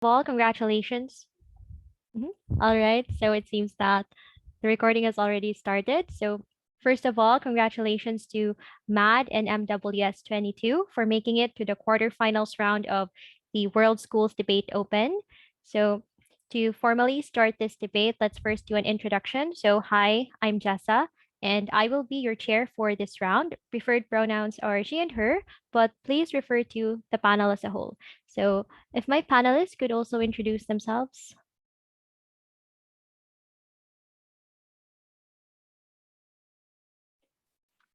All, congratulations. Mhm. All right. So it seems that the recording has already started. So first of all, congratulations to MAD and MWS 22 for making it to the quarterfinals round of the World Schools Debate Open. So to formally start this debate, let's first do an introduction. So hi, I'm Jessa, and I will be your chair for this round. Preferred pronouns are she and her, but please refer to the panel as a whole. So if my panelists could also introduce themselves.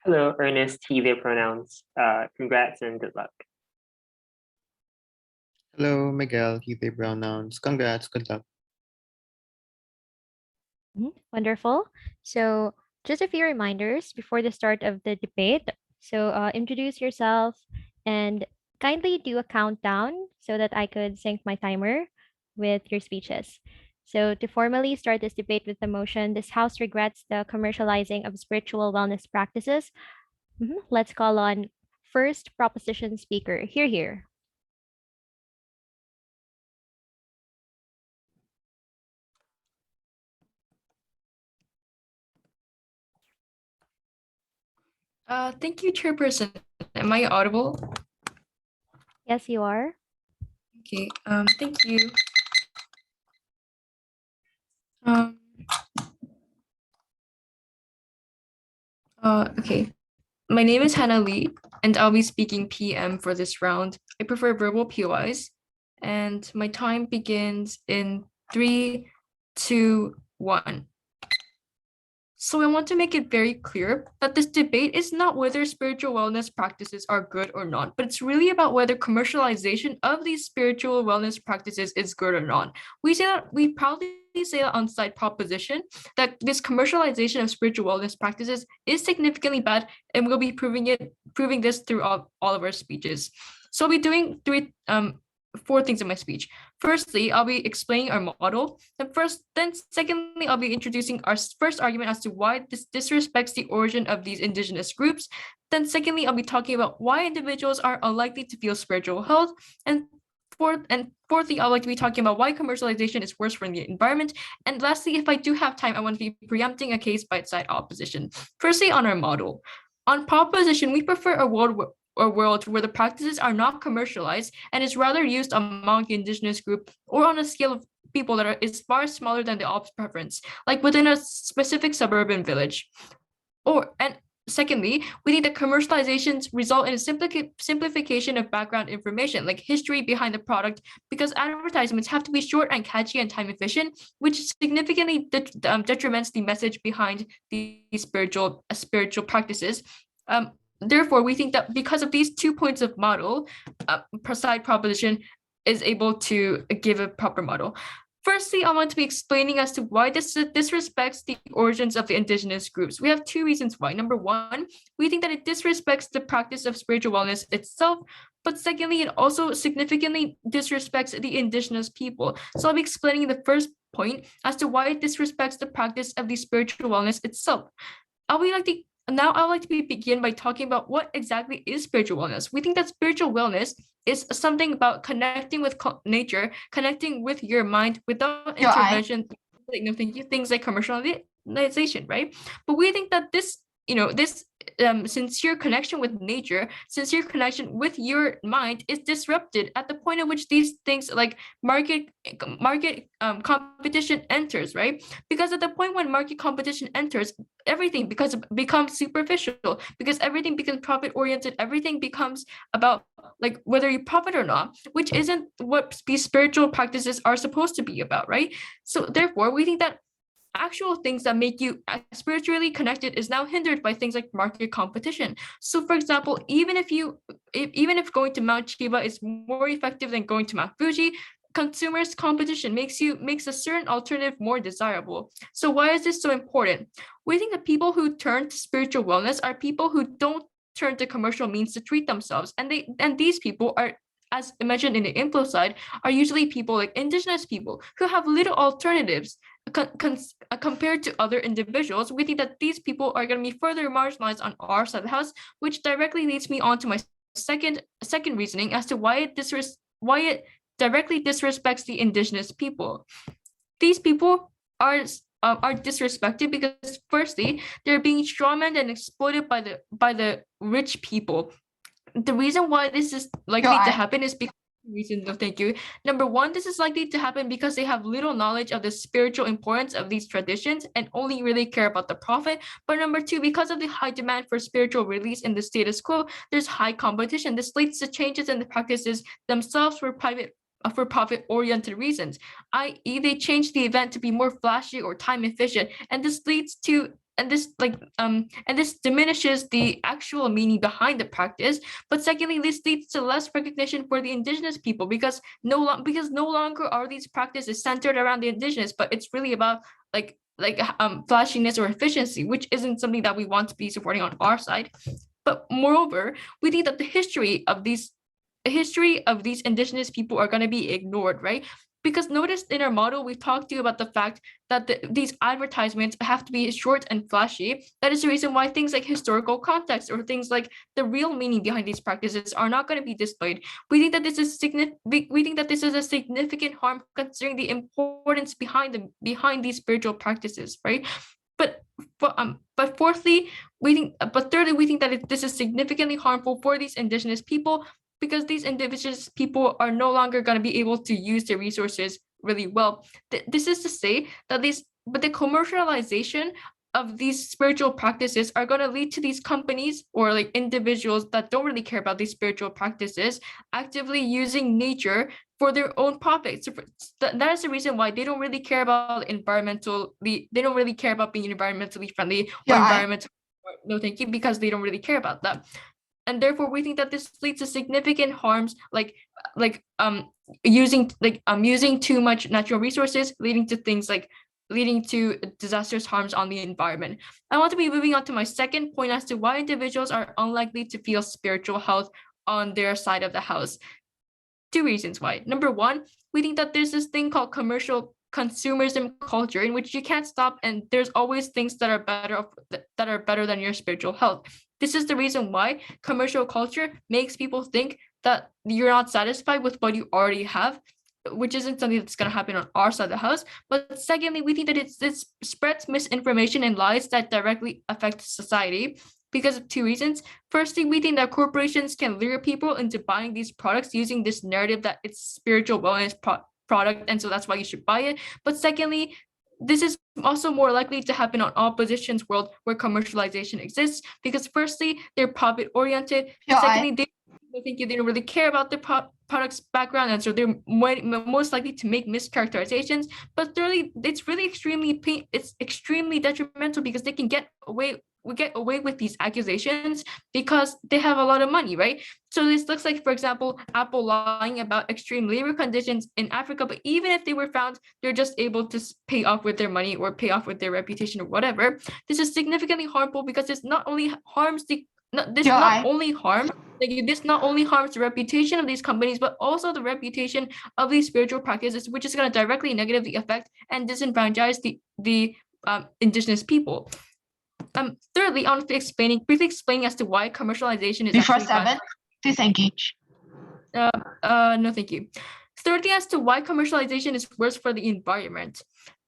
Hello, Ernest, he, their pronouns. Congrats and good luck. Hello, Miguel, he, they pronouns. Congrats, good luck. Wonderful. So, just a few reminders before the start of the debate. So, introduce yourself and kindly do a countdown so that I could sync my timer with your speeches. So, to formally start this debate with the motion, this House regrets the commercializing of spiritual wellness practices. Let's call on first proposition speaker. Here. Thank you, Chairperson. Am I audible? Yes, you are. Okay. Thank you. Um. Okay. My name is Hannah Lee, and I'll be speaking PM for this round. I prefer verbal POIs, and my time begins in 3, 2, 1. So I want to make it very clear that this debate is not whether spiritual wellness practices are good or not, but it's really about whether commercialization of these spiritual wellness practices is good or not. We proudly say that on side proposition that this commercialization of spiritual wellness practices is significantly bad, and we'll be proving this through all of our speeches. So I'll be doing four things in my speech. Firstly, I'll be explaining our model. Then secondly, I'll be introducing our first argument as to why this disrespects the origin of these indigenous groups. Then secondly, I'll be talking about why individuals are unlikely to feel spiritual health. And fourthly, I'd like to be talking about why commercialization is worse for the environment. And lastly, if I do have time, I want to be preempting a case by side opposition. Firstly, on our model. On proposition, we prefer a world where the practices are not commercialized and is rather used among the indigenous group or on a scale of people that is far smaller than the ops preference, like within a specific suburban village. And secondly, we think that commercializations result in a simplification of background information, like history behind the product, because advertisements have to be short and catchy and time efficient, which significantly detriments the message behind these spiritual practices. Therefore, we think that because of these 2 points of model, side proposition is able to give a proper model. Firstly, I want to be explaining as to why this disrespects the origins of the indigenous groups. We have 2 reasons why. Number one, we think that it disrespects the practice of spiritual wellness itself. But secondly, it also significantly disrespects the indigenous people. So I'll be explaining the first point as to why it disrespects the practice of the spiritual wellness itself. I would like to begin by talking about what exactly is spiritual wellness. We think that spiritual wellness is something about connecting with nature, connecting with your mind without intervention, things like commercialization, right? But we think that this sincere connection with nature, sincere connection with your mind is disrupted at the point at which these things like market competition enters, right? Because at the point when market competition enters, everything becomes superficial, because everything becomes profit oriented, everything becomes about like whether you profit or not, which isn't what these spiritual practices are supposed to be about, right? So therefore, we think that actual things that make you spiritually connected is now hindered by things like market competition. So for example, even if going to Mount Chiba is more effective than going to Mount Fuji, consumers competition makes a certain alternative more desirable. So why is this so important? We think that people who turn to spiritual wellness are people who don't turn to commercial means to treat themselves, and these people are, as mentioned in the inflow side, are usually people like indigenous people who have little alternatives compared to other individuals. We think that these people are going to be further marginalized on our side of the house, which directly leads me on to my second reasoning as to why it directly disrespects the indigenous people. These people are disrespected because firstly, they're being strawmanned and exploited by the rich people. The reason why this is likely to happen is because reasons. No, thank you. Number one, this is likely to happen because they have little knowledge of the spiritual importance of these traditions and only really care about the profit. But number two, because of the high demand for spiritual release in the status quo, there's high competition. This leads to changes in the practices themselves for profit oriented reasons, i.e., they change the event to be more flashy or time efficient, and this leads to and this diminishes the actual meaning behind the practice. But secondly, this leads to less recognition for the indigenous people because no longer are these practices centered around the indigenous, but it's really about flashiness or efficiency, which isn't something that we want to be supporting on our side. But moreover, we think that the history of these indigenous people are going to be ignored, right? Because notice in our model, we talked to you about the fact that these advertisements have to be short and flashy. That is the reason why things like historical context or things like the real meaning behind these practices are not going to be displayed. We think that this is a significant harm considering the importance behind these spiritual practices, right? But thirdly, we think that this is significantly harmful for these indigenous people because these indigenous people are no longer going to be able to use their resources really well. This is to say that the commercialization of these spiritual practices are going to lead to these companies or like individuals that don't really care about these spiritual practices actively using nature for their own profits. So that is the reason why they don't really care about they don't really care about being environmentally friendly or environmental. No, thank you, because they don't really care about that. And therefore we think that this leads to significant harms using too much natural resources, leading to disastrous harms on the environment. I want to be moving on to my second point as to why individuals are unlikely to feel spiritual health on their side of the house. Two reasons why. Number one, we think that there's this thing called commercial consumerism culture in which you can't stop, and there's always things that are better than your spiritual health. This is the reason why commercial culture makes people think that you're not satisfied with what you already have, which isn't something that's going to happen on our side of the house. But secondly, we think that it spreads misinformation and lies that directly affect society because of two reasons. Firstly, we think that corporations can lure people into buying these products using this narrative that it's spiritual wellness product, and so that's why you should buy it. But secondly, this is also more likely to happen on opposition's world where commercialization exists because firstly, they're profit oriented. Secondly, they don't really care about the product's background, and so they're most likely to make mischaracterizations. But thirdly, it's really extremely detrimental because they can get away with these accusations because they have a lot of money, right? So this looks like, for example, Apple lying about extreme labor conditions in Africa, but even if they were found, they're just able to pay off with their money or pay off with their reputation or whatever. This is significantly harmful because this not only harms this not only harms the reputation of these companies, but also the reputation of these spiritual practices, which is going to directly negatively affect and disenfranchise the indigenous people. Thirdly, I want to briefly explaining as to why commercialization is Before actually bad. 7, please engage. No, thank you. Thirdly, as to why commercialization is worse for the environment.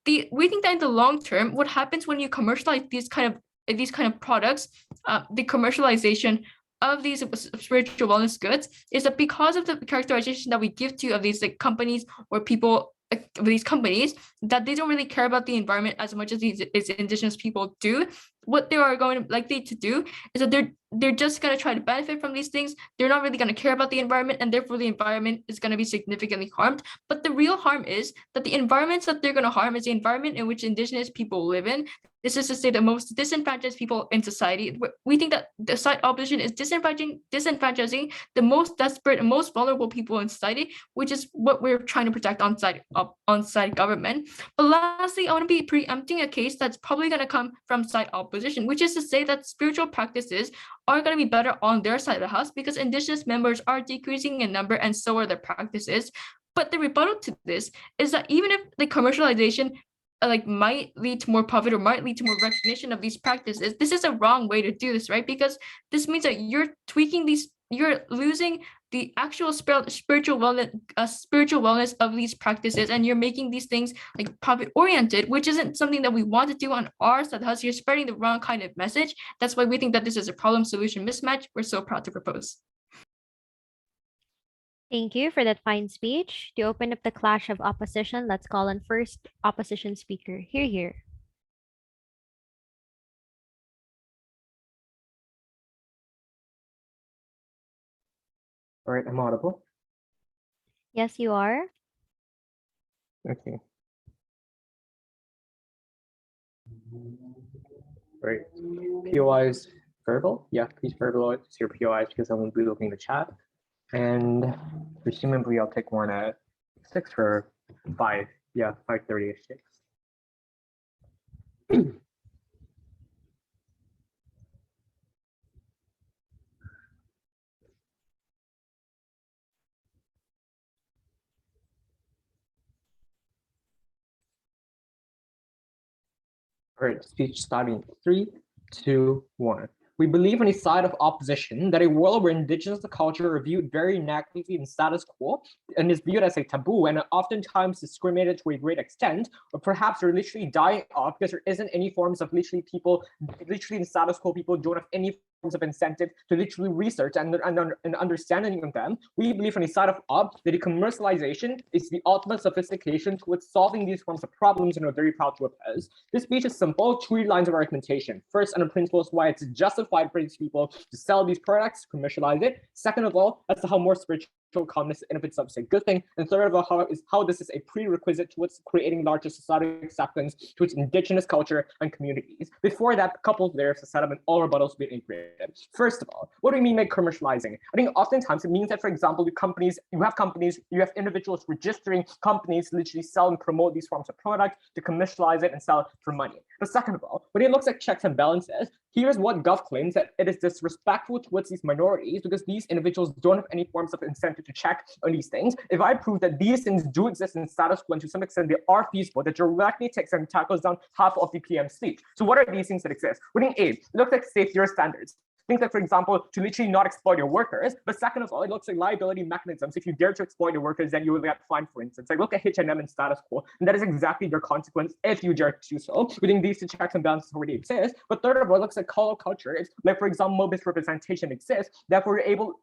We think that in the long term, what happens when you commercialize these kind of products, the commercialization of these spiritual wellness goods is that because of the characterization that we give to of these like companies or people, these companies, that they don't really care about the environment as much as these indigenous people do. What they are going to likely to do is that they're just going to try to benefit from these things. They're not really going to care about the environment, and therefore the environment is going to be significantly harmed. But the real harm is that the environments that they're going to harm is the environment in which indigenous people live in. This is to say the most disenfranchised people in society. We think that the side opposition is disenfranchising the most desperate and most vulnerable people in society, which is what we're trying to protect on side government. But lastly, I want to be preempting a case that's probably going to come from side opposition, which is to say that spiritual practices are going to be better on their side of the house because indigenous members are decreasing in number and so are their practices. But the rebuttal to this is that even if the commercialization might lead to more profit or might lead to more recognition of these practices, this is a wrong way to do this, right? Because this means that you're losing the actual spiritual wellness of these practices, and you're making these things like profit oriented, which isn't something that we want to do on our side of the house. You're spreading the wrong kind of message. That's why we think that this is a problem solution mismatch we're so proud to propose. Thank you for that fine speech. To open up the clash of opposition, let's call on first opposition speaker. Here, here. All right, I'm audible. Yes, you are. Okay. All right. POIs verbal. Yeah, please verbalize your POIs because I won't be looking at the chat. And presumably I'll take one at 6 or 5. Yeah, 5:30 or 6. All right, speech starting 3, 2, 1. We believe on a side of opposition that a world where indigenous culture are viewed very negatively in status quo and is viewed as a taboo and oftentimes discriminated to a great extent, or perhaps are literally dying off because there isn't any forms of literally in status quo, people don't have any forms of incentive to literally research and understanding of them. We believe on the side of op that the commercialization is the ultimate sophistication towards solving these forms of problems, and we're very proud to oppose. This speech is simple, 3 lines of argumentation. First, on the principles why it's justified for these people to sell these products, commercialize it. Second of all, as to how more spiritual calmness in of itself is a good thing. And third of all, how this is a prerequisite towards creating larger societal acceptance towards indigenous culture and communities. Before that, couple there's a settlement, all rebuttals being integrated. First of all, what do we mean by commercializing? I think oftentimes it means that, for example, you have individuals registering companies to literally sell and promote these forms of products, to commercialize it and sell it for money. But second of all, when it looks at checks and balances, here's what Gov claims, that it is disrespectful towards these minorities because these individuals don't have any forms of incentive to check on these things. If I prove that these things do exist in status quo and to some extent they are feasible, that directly takes and tackles down half of the PM speech. So what are these things that exist? Within A, it looks like safety standards. Things like, for example, to literally not exploit your workers. But second of all, it looks like liability mechanisms. If you dare to exploit your workers, then you will get fined, for instance. Like look at H&M and status quo, and that is exactly their consequence if you dare to do so. Within these 2 checks and balances already exist. But third of all, it looks like color culture. It's like, for example, misrepresentation exists. Therefore, you're able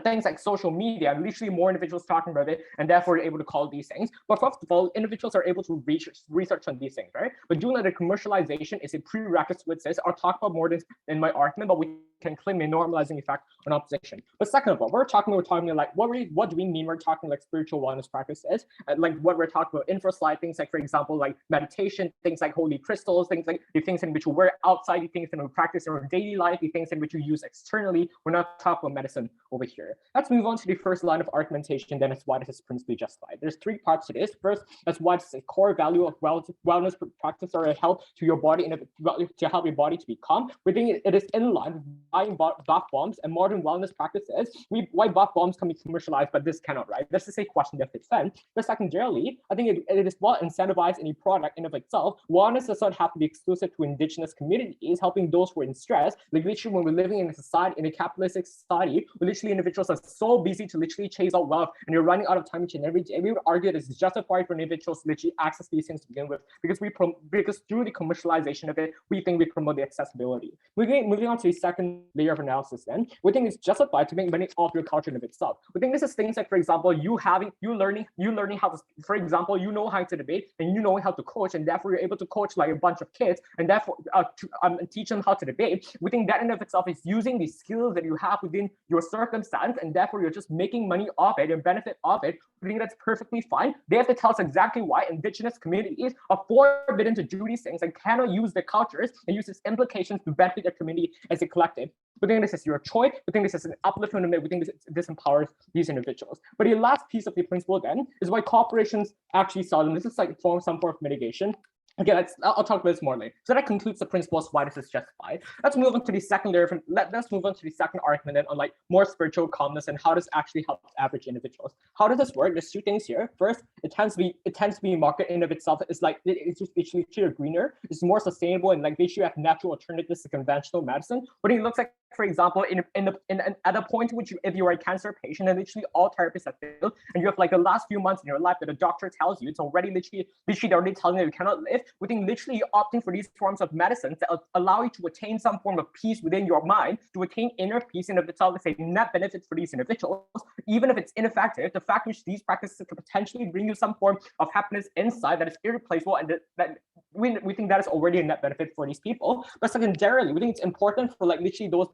things like social media, literally more individuals talking about it, and therefore you're able to call these things. But first of all, individuals are able to research on these things, right? But doing that, the commercialization is a prerequisite with this. I'll talk about more in my argument, but we can claim a normalizing effect on opposition. But second of all, we're talking like what do we mean? We're talking like spiritual wellness practices, and like what we're talking about infraslide, things like, for example, like meditation, things like holy crystals, things like the things in which we wear outside, the things that we practice in our daily life, the things in which we use externally. We're not talking about medicine over here. Let's move on to the first line of argumentation, then it's why this is principally justified. There's 3 parts to this. First, that's why it's a core value of wellness practice or a help to your body to help your body to be calm. We think it is in line with buying bath bombs and modern wellness practices. Why bath bombs can be commercialized, but this cannot, right? This is a question that fits in. But secondarily, I think it is well incentivized any product in of itself. Wellness does not have to be exclusive to indigenous communities, helping those who are in stress. Like literally when we're living in a society, in a capitalistic society, where literally individuals are so busy to literally chase out wealth and you're running out of time each and every day. We would argue that it's justified for individuals to literally access these things to begin with, because through the commercialization of it, we think we promote the accessibility. Moving on to the second layer of analysis, then we think it's justified to make money off your culture in of itself. We think this is things like, for example, you learning how to, for example, you know how to debate and you know how to coach, and therefore you're able to coach like a bunch of kids and therefore teach them how to debate. We think that in of itself is using the skills that you have within your circumstance, and therefore you're just making money off it and benefit off it. I think that's perfectly fine. They have to tell us exactly why indigenous communities are forbidden to do these things and cannot use their cultures and use its implications to benefit their community as a collective. We think this is your choice. We think this is an upliftment. We think this empowers these individuals. But the last piece of the principle then is why corporations actually sell them. This is like some form of mitigation. Okay, I'll talk about this more later. So that concludes the principles why this is justified. Let's move on to the let's move on to the second argument then on like more spiritual calmness and how this actually helps average individuals. How does this work? There's two things here. First, it tends to be market in of itself. It's like it's literally greener. It's more sustainable and like literally have natural alternatives to conventional medicine. But it looks like, for example, at a point which if you are a cancer patient and literally all therapists have failed, and you have like the last few months in your life that a doctor tells you it's already literally they're already telling you you cannot live, within literally opting for these forms of medicines that allow you to attain some form of peace within your mind, to attain inner peace in of itself is a net benefit for these individuals. Even if it's ineffective, the fact which these practices could potentially bring you some form of happiness inside that is irreplaceable, and that we think that is already a net benefit for these people. But secondarily, we think it's important for like literally those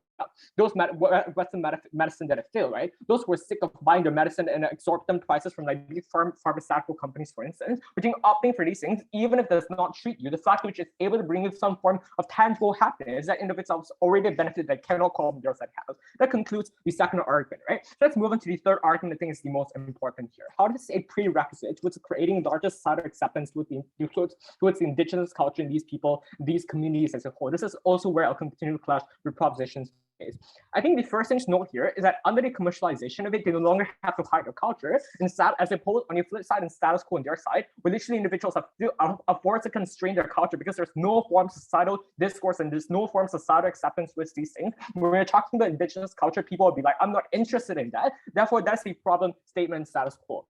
Western medicine that have failed, right? Those who are sick of buying their medicine and exorbitant prices from like big pharmaceutical companies, for instance, we think opting for these things, even if it does not treat you, the fact which is able to bring you some form of tangible happiness, that in of itself is already a benefit that cannot call yours that has. That concludes the second argument, right? So let's move on to the third argument. I think is the most important here. How does a prerequisite towards creating larger societal acceptance towards the indigenous culture in these people, these communities as a whole? This is also where I'll continue to clash with propositions. I think the first thing to note here is that under the commercialization of it, they no longer have to hide their culture. Instead, as opposed on the flip side and status quo on their side, where literally individuals are forced to constrain their culture because there's no form of societal discourse and there's no form of societal acceptance with these things. When we're talking about indigenous culture, people will be like, I'm not interested in that. Therefore, that's the problem statement in status quo.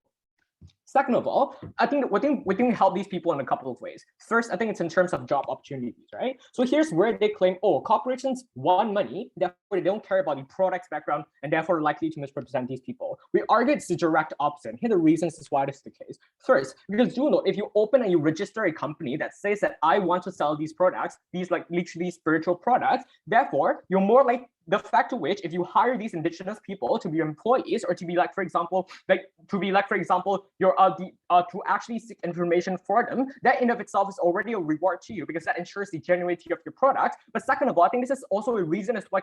Second of all, I think we think help these people in a couple of ways. First, I think it's in terms of job opportunities, right? So here's where they claim, oh, corporations want money, therefore they don't care about the product's background and therefore likely to misrepresent these people. We argue it's the direct opposite. Here are the reasons as why this is the case. First, because you know, if you open and you register a company that says that I want to sell these products, these like literally spiritual products, therefore you're more like the fact to which if you hire these indigenous people to be employees or to be like, for example, you're to actually seek information for them, that in of itself is already a reward to you because that ensures the genuinity of your product. But second of all, I think this is also a reason as to why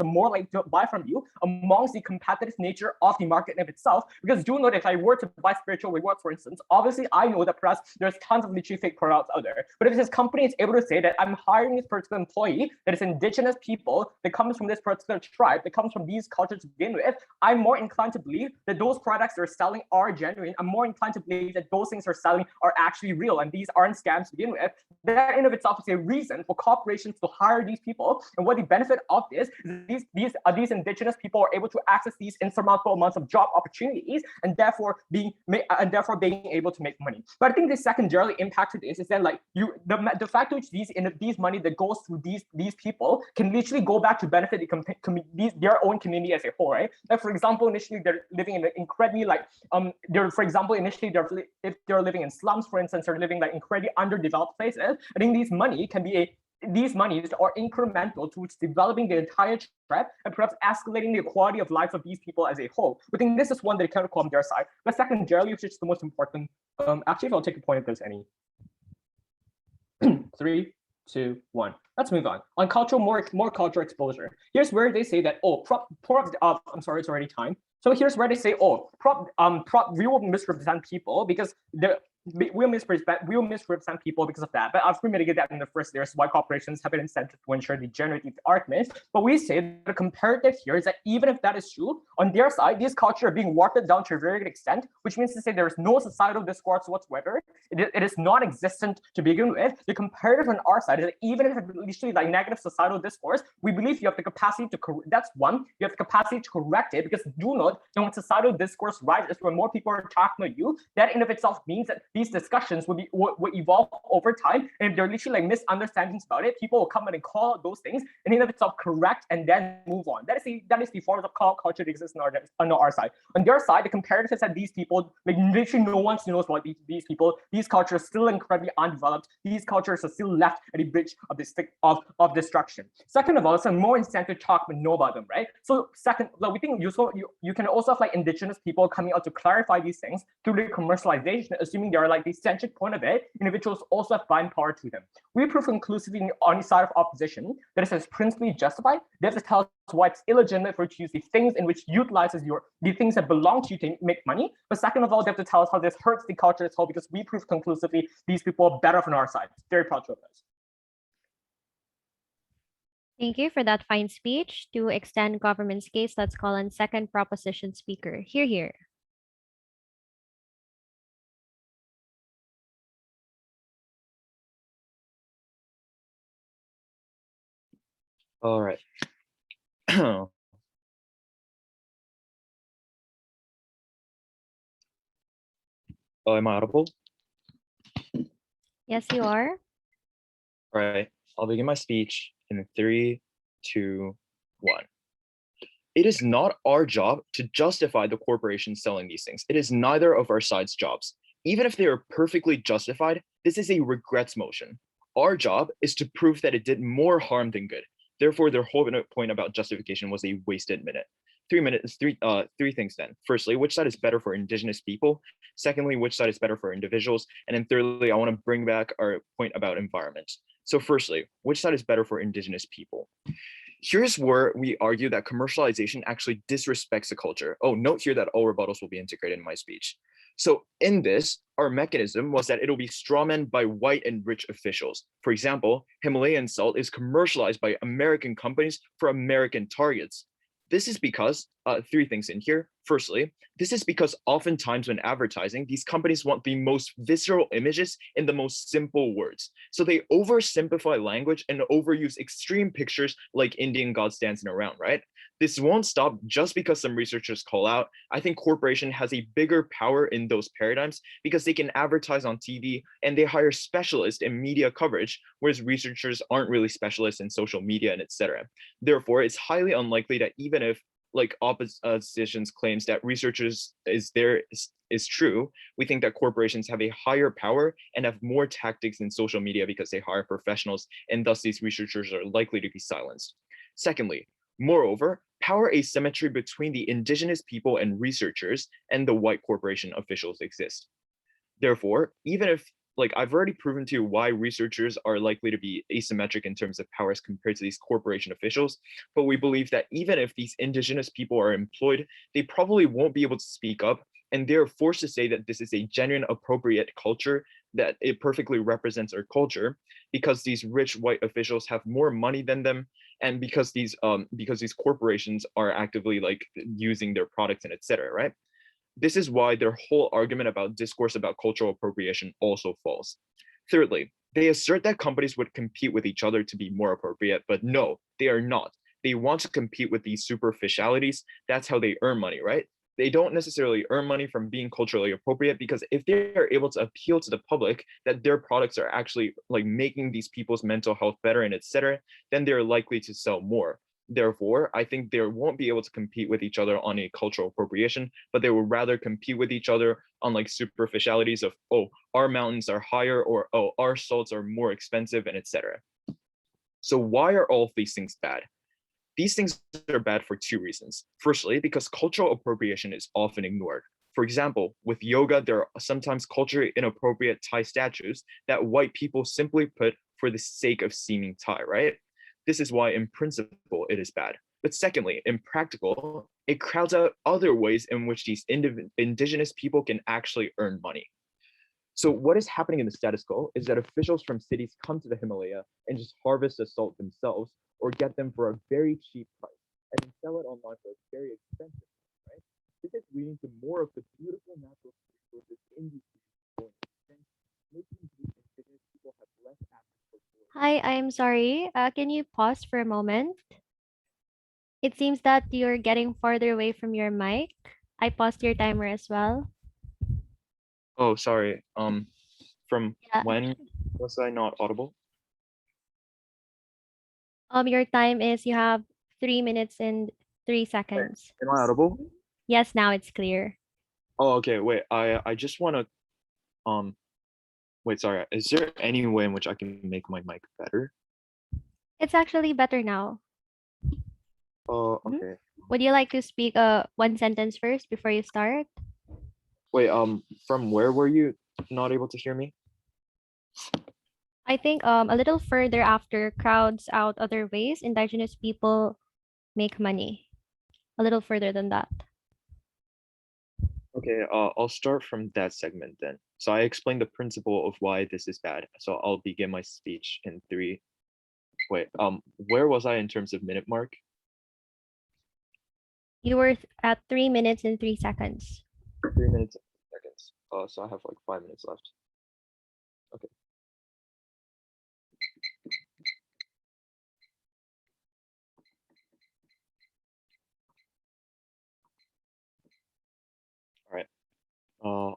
more like to buy from you amongst the competitive nature of the market in itself. Because do note, if I were to buy spiritual rewards, for instance, obviously I know that perhaps there's tons of literally fake products out there. But if this company is able to say that I'm hiring this particular employee that is indigenous people, that comes from this particular tribe, that comes from these cultures to begin with, I'm more inclined to believe that those products they're selling are genuine. I'm more inclined to believe that those things they're selling are actually real and these aren't scams to begin with. That in of itself is a reason for corporations to hire these people. And what the benefit of this is these indigenous people are able to access these insurmountable amounts of job opportunities and therefore being able to make money. But I think the secondarily impact to this is then like the fact which these money that goes through these people can literally go back to benefit their own community as a whole, right? Like for example, initially they're living in an incredibly like if they're living in slums, for instance, or living like incredibly underdeveloped places, I think these monies are incremental towards developing the entire tribe and perhaps escalating the quality of life of these people as a whole. I think this is one that cannot call on their side. But secondarily, which is the most important, actually, if I'll take a point if there's any. 3, 2, 1. Let's move on. On cultural, more cultural exposure. Here's where they say that, I'm sorry, it's already time. So here's where they say, we will misrepresent people because we'll misrepresent people because of that. But I've mitigated that in the first years why corporations have an incentive to ensure the genuinity of the argument. But we say the comparative here is that even if that is true, on their side, these cultures are being watered down to a very good extent, which means to say there is no societal discourse whatsoever. It is non-existent to begin with. The comparative on our side is that even if it's literally like negative societal discourse, we believe you have the capacity to that's one. You have the capacity to correct it because do not, when societal discourse rises, when more people are talking about you, that in of itself means that these discussions will evolve over time. And if there are literally like misunderstandings about it, people will come in and call out those things and in of itself correct and then move on. That is the form of culture that exists on our side. On their side, the comparative is that these people, like literally no one knows about these people. These cultures are still incredibly undeveloped. These cultures are still left at the bridge of the stick of destruction. Second of all, it's a more incentive to talk but know about them, right? So second, like, we think you can also have like indigenous people coming out to clarify these things through the commercialization, assuming there are like the centric point of it, individuals also have buying power to them. We prove conclusively on the side of opposition that it is principally justified. This tells us why it's illegitimate for you to use the things in which utilizes the things that belong to you to make money. But second of all, they have to tell us how this hurts the culture as whole, because we prove conclusively these people are better from our side. Very proud to have this. Thank you for that fine speech. To extend government's case, let's call on second proposition speaker. Hear, hear. All right. Oh, am I audible? Yes, you are. All right. I'll begin my speech in 3, 2, 1. It is not our job to justify the corporation selling these things. It is neither of our side's jobs. Even if they are perfectly justified, this is a regrets motion. Our job is to prove that it did more harm than good. Therefore, their whole point about justification was a wasted minute. 3 minutes, three things then. Firstly, which side is better for indigenous people? Secondly, which side is better for individuals? And then thirdly, I want to bring back our point about environment. So firstly, which side is better for indigenous people? Here's where we argue that commercialization actually disrespects the culture. Oh, note here that all rebuttals will be integrated in my speech. So in this, our mechanism was that it'll be strawman by white and rich officials. For example, Himalayan salt is commercialized by American companies for American targets. This is because, 3 things in here. Firstly, this is because oftentimes when advertising, these companies want the most visceral images in the most simple words. So they oversimplify language and overuse extreme pictures like Indian gods dancing around, right? This won't stop just because some researchers call out. I think corporation has a bigger power in those paradigms because they can advertise on TV and they hire specialists in media coverage, whereas researchers aren't really specialists in social media and etc. Therefore, it's highly unlikely that even if like opposition's claims that researchers is true, we think that corporations have a higher power and have more tactics in social media because they hire professionals, and thus these researchers are likely to be silenced. Secondly, moreover, power asymmetry between the indigenous people and researchers and the white corporation officials exist. Therefore, even if like I've already proven to you why researchers are likely to be asymmetric in terms of powers compared to these corporation officials, but we believe that even if these indigenous people are employed, they probably won't be able to speak up, and they're forced to say that this is a genuine appropriate culture, that it perfectly represents our culture, because these rich white officials have more money than them, and because these corporations are actively like using their products and etc., right? This is why their whole argument about discourse about cultural appropriation also falls. Thirdly, they assert that companies would compete with each other to be more appropriate, but no, they are not. They want to compete with these superficialities. That's how they earn money, right? They don't necessarily earn money from being culturally appropriate, because if they're able to appeal to the public that their products are actually like making these people's mental health better and etc., then they're likely to sell more. Therefore, I think they won't be able to compete with each other on a cultural appropriation, but they will rather compete with each other on like superficialities of, oh, our mountains are higher, or oh, our salts are more expensive, and etc. So why are all of these things bad? These things are bad for 2 reasons. Firstly, because cultural appropriation is often ignored. For example, with yoga, there are sometimes culturally inappropriate Thai statues that white people simply put for the sake of seeming Thai, right? This is why in principle it is bad. But secondly, in practical, it crowds out other ways in which these indigenous people can actually earn money. So what is happening in the status quo is that officials from cities come to the Himalaya and just harvest the salt themselves, or get them for a very cheap price, and then sell it online for a very expensive price, right? This is leading to more of the beautiful natural resources in these cities going extinct, making these indigenous people have less access to food. Hi, I'm sorry. Can you pause for a moment? It seems that you're getting farther away from your mic. I paused your timer as well. Oh, sorry. From Yeah. when was I not audible? Your time is you have 3 minutes and 3 seconds. Am I audible? Yes, now it's clear. Oh, okay. Wait, I just want to wait. Sorry. Is there any way in which I can make my mic better? It's actually better now. Oh, Mhm. okay. Would you like to speak one sentence first before you start? Wait. From where were you not able to hear me? I think a little further after crowds out other ways indigenous people make money. A little further than that. Okay, I'll start from that segment then. So I explained the principle of why this is bad. So I'll begin my speech in three. Wait, where was I in terms of minute mark? You were at 3 minutes and 3 seconds. 3 minutes and seconds. So I have like 5 minutes left. Okay. All right.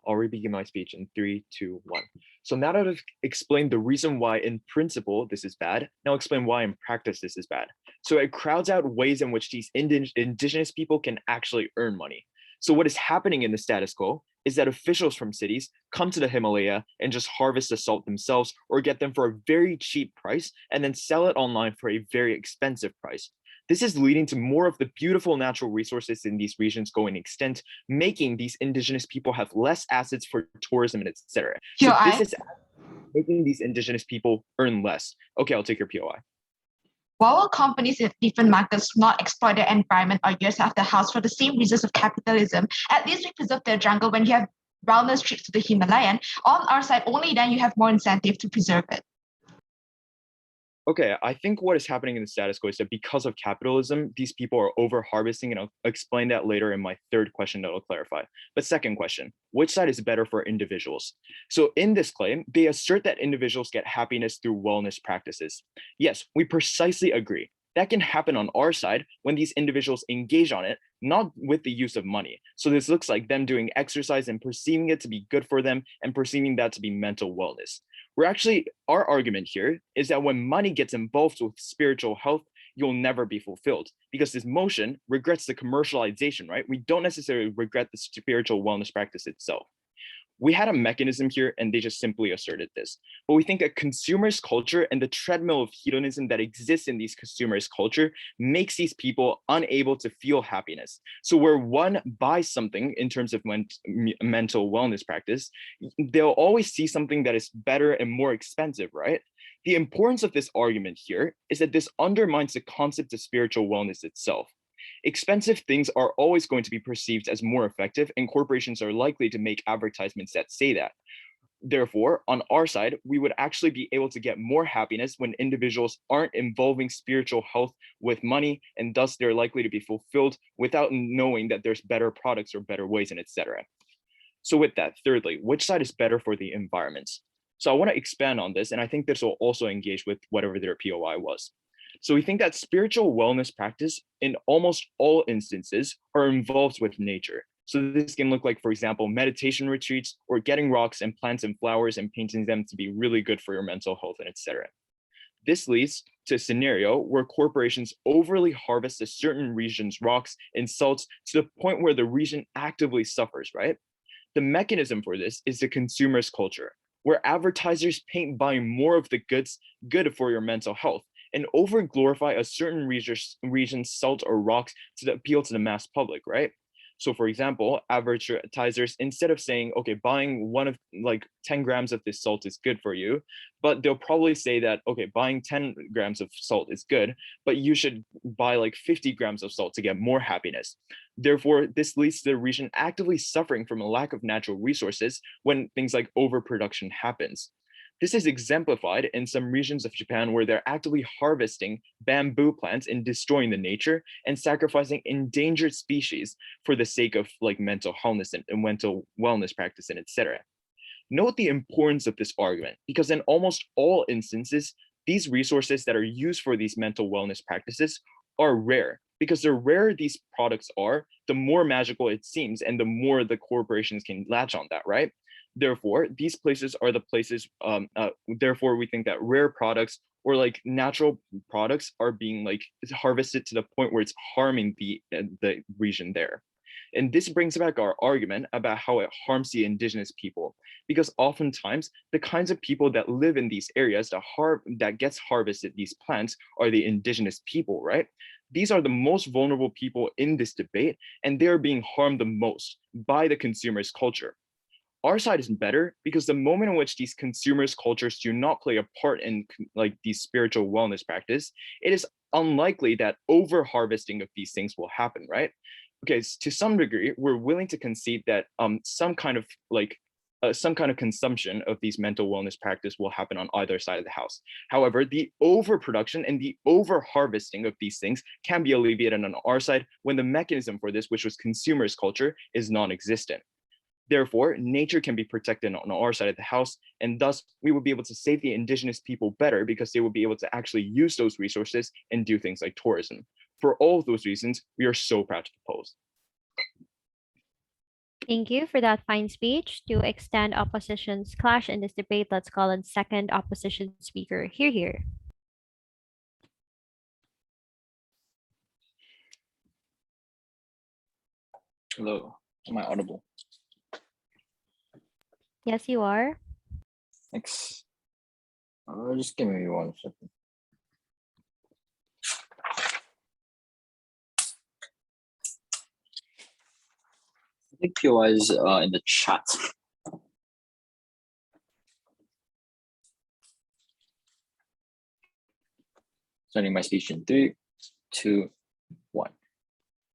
I'll re-begin my speech in 3, 2, 1. So now that I've explained the reason why in principle this is bad, now I'll explain why in practice this is bad. So it crowds out ways in which these indigenous people can actually earn money. So what is happening in the status quo is that officials from cities come to the Himalaya and just harvest the salt themselves or get them for a very cheap price and then sell it online for a very expensive price. This is leading to more of the beautiful natural resources in these regions going extinct, making these indigenous people have less assets for tourism and etc. So this is making these indigenous people earn less. Okay, I'll take your POI. While companies in different markets do not exploit their environment or use after house for the same reasons of capitalism, at least we preserve their jungle when you have wellness trips to the Himalayan. On our side, only then you have more incentive to preserve it. Okay, I think what is happening in the status quo is that because of capitalism, these people are over harvesting, and I'll explain that later in my third question that I'll clarify. But second question, which side is better for individuals? So in this claim, they assert that individuals get happiness through wellness practices. Yes, we precisely agree. That can happen on our side when these individuals engage on it, not with the use of money. So this looks like them doing exercise and perceiving it to be good for them and perceiving that to be mental wellness. Our argument here is that when money gets involved with spiritual health, you'll never be fulfilled because this motion regrets the commercialization, right? We don't necessarily regret the spiritual wellness practice itself. We had a mechanism here and they just simply asserted this. But we think a consumerist culture and the treadmill of hedonism that exists in these consumerist culture makes these people unable to feel happiness. So where one buys something in terms of mental wellness practice, they'll always see something that is better and more expensive, right? The importance of this argument here is that this undermines the concept of spiritual wellness itself. Expensive things are always going to be perceived as more effective, and corporations are likely to make advertisements that say that. Therefore, on our side, we would actually be able to get more happiness when individuals aren't involving spiritual health with money, and thus they're likely to be fulfilled without knowing that there's better products or better ways and etc. So with that, thirdly, which side is better for the environment? So I want to expand on this, and I think this will also engage with whatever their POI was. So we think that spiritual wellness practice in almost all instances are involved with nature. So this can look like, for example, meditation retreats or getting rocks and plants and flowers and painting them to be really good for your mental health and etc. This leads to a scenario where corporations overly harvest a certain region's rocks and salts to the point where the region actively suffers, right? The mechanism for this is the consumerist culture, where advertisers paint buying more of the goods good for your mental health and over glorify a certain region's salt or rocks to appeal to the mass public, right? So for example, advertisers, instead of saying, okay, buying one of like 10 grams of this salt is good for you, but they'll probably say that, okay, buying 10 grams of salt is good, but you should buy like 50 grams of salt to get more happiness. Therefore, this leads to the region actively suffering from a lack of natural resources when things like overproduction happens. This is exemplified in some regions of Japan where they're actively harvesting bamboo plants and destroying the nature and sacrificing endangered species for the sake of like mental wellness and mental wellness practice and etc. Note the importance of this argument because in almost all instances, these resources that are used for these mental wellness practices are rare. Because the rarer these products are, the more magical it seems and the more the corporations can latch on that, right? Therefore, these places are the places, therefore we think that rare products or like natural products are being like harvested to the point where it's harming the region there. And this brings back our argument about how it harms the indigenous people, because oftentimes the kinds of people that live in these areas that gets harvested these plants are the indigenous people, right? These are the most vulnerable people in this debate, and they're being harmed the most by the consumerist culture. our side is better because the moment in which these consumers cultures do not play a part in like these spiritual wellness practice, it is unlikely that over harvesting of these things will happen, right? Okay, to some degree, we're willing to concede that some kind of consumption of these mental wellness practice will happen on either side of the house. However, the overproduction and the over harvesting of these things can be alleviated on our side when the mechanism for this, which was consumers culture, is non-existent. Therefore, nature can be protected on our side of the house, and thus we will be able to save the indigenous people better because they will be able to actually use those resources and do things like tourism. For all of those reasons, we are so proud to propose. Thank you for that fine speech. To extend opposition's clash in this debate, let's call on second opposition speaker. Hear, hear. Hello, am I audible? Yes, you are. Thanks. Just give me 1 second. I think POI is in the chat. Starting my speech in 3, 2, 1.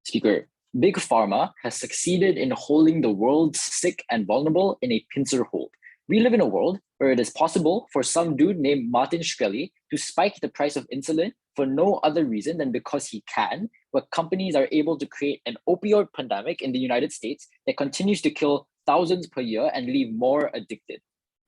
Speaker, Big Pharma has succeeded in holding the world sick and vulnerable in a pincer hold. We live in a world where it is possible for some dude named Martin Shkreli to spike the price of insulin for no other reason than because he can, where companies are able to create an opioid pandemic in the United States that continues to kill thousands per year and leave more addicted.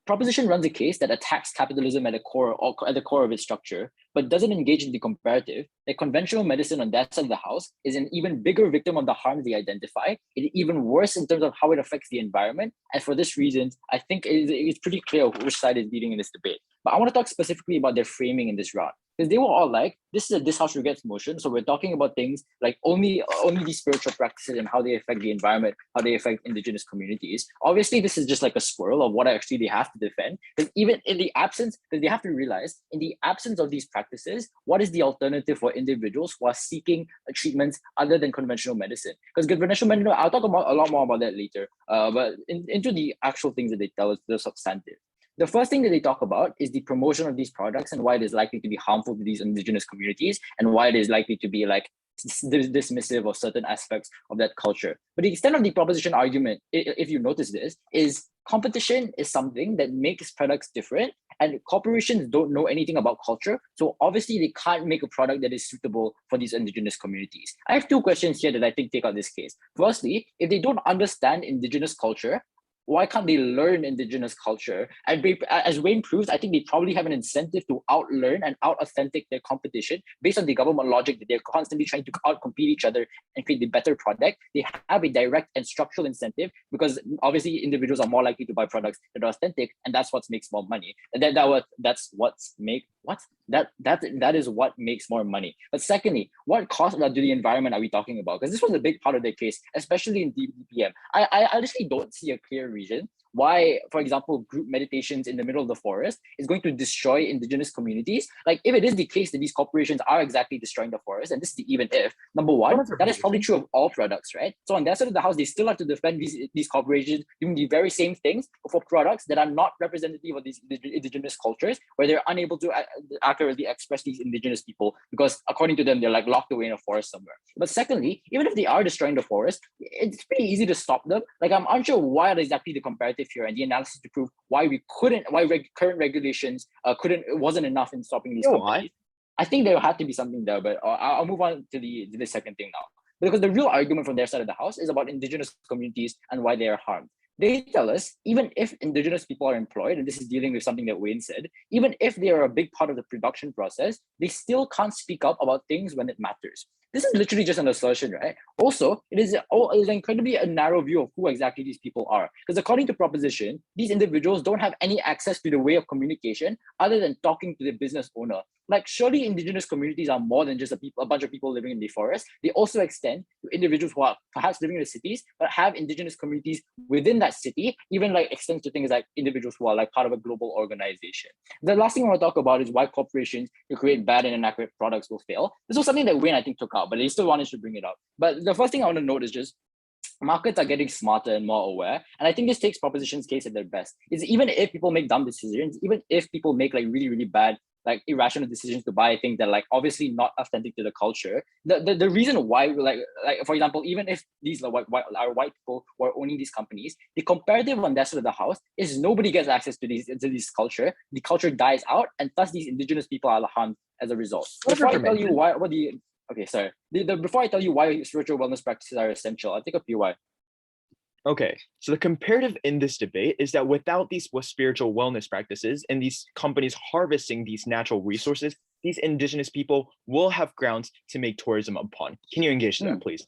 Proposition runs a case that attacks capitalism at the core of its structure, but doesn't engage in the comparative that conventional medicine on that side of the house is an even bigger victim of the harms they identify. It even worse in terms of how it affects the environment. And for this reason, I think it's pretty clear which side is leading in this debate. But I want to talk specifically about their framing in this round. Because they were all like, this is a this house regrets motion. So we're talking about things like only these spiritual practices and how they affect the environment, how they affect indigenous communities. Obviously, this is just like a swirl of what actually they have to defend. Because even in the absence, because they have to realize, in the absence of these practices, what is the alternative for individuals who are seeking treatments other than conventional medicine? Because conventional medicine, I'll talk about a lot more about that later. But into the actual things that they tell us, the substantive. The first thing that they talk about is the promotion of these products and why it is likely to be harmful to these indigenous communities and why it is likely to be like dismissive of certain aspects of that culture. But the extent of the proposition argument, if you notice this, is competition is something that makes products different, and corporations don't know anything about culture. So obviously they can't make a product that is suitable for these indigenous communities. I have 2 questions here that I think take out this case. Firstly, if they don't understand indigenous culture, why can't they learn indigenous culture? And as Wayne proves, I think they probably have an incentive to outlearn and out-authentic their competition based on the government logic that they're constantly trying to out-compete each other and create the better product. They have a direct and structural incentive because obviously individuals are more likely to buy products that are authentic, and that's what makes more money. And that is what makes more money. But secondly, what cost to the environment are we talking about? Because this was a big part of their case, especially in DPM. I honestly don't see a clear reason why, for example, group meditations in the middle of the forest is going to destroy indigenous communities. Like if it is the case that these corporations are exactly destroying the forest, and this is the even if, number one, that is probably true of all products, right? So on that side of the house, they still have to defend these corporations doing the very same things for products that are not representative of these indigenous cultures, where they're unable to accurately express these indigenous people because according to them, they're like locked away in a forest somewhere. But secondly, even if they are destroying the forest, it's pretty easy to stop them. Like I'm unsure why exactly the comparative here and the analysis to prove why current regulations wasn't enough in stopping these companies. I think there had to be something there, but I'll move on to the second thing now. Because the real argument from their side of the house is about indigenous communities and why they are harmed. They tell us, even if indigenous people are employed, and this is dealing with something that Wayne said, even if they are a big part of the production process, they still can't speak up about things when it matters. This is literally just an assertion, right? Also, it is incredibly a narrow view of who exactly these people are. Because according to proposition, these individuals don't have any access to the way of communication other than talking to the business owner. Like surely indigenous communities are more than just a bunch of people living in the forest. They also extend to individuals who are perhaps living in the cities, but have indigenous communities within that city, even like extends to things like individuals who are like part of a global organization. The last thing I want to talk about is why corporations who create bad and inaccurate products will fail. This was something that Wayne, I think, took out, but he still wanted to bring it up. But the first thing I want to note is just markets are getting smarter and more aware. And I think this takes proposition's case at their best. Is even if people make dumb decisions, even if people make like really, really bad, like irrational decisions to buy things that like obviously not authentic to the culture, the reason why like for example, even if these are white people who are owning these companies, the comparative on that side of the house is nobody gets access to this culture. The culture dies out, and thus these indigenous people are harmed as a result. Before I tell you why, what do you okay, sorry. Before I tell you why spiritual wellness practices are essential, I'll take a few why. Okay, so the comparative in this debate is that without these spiritual wellness practices and these companies harvesting these natural resources, these indigenous people will have grounds to make tourism upon. Can you engage that, please?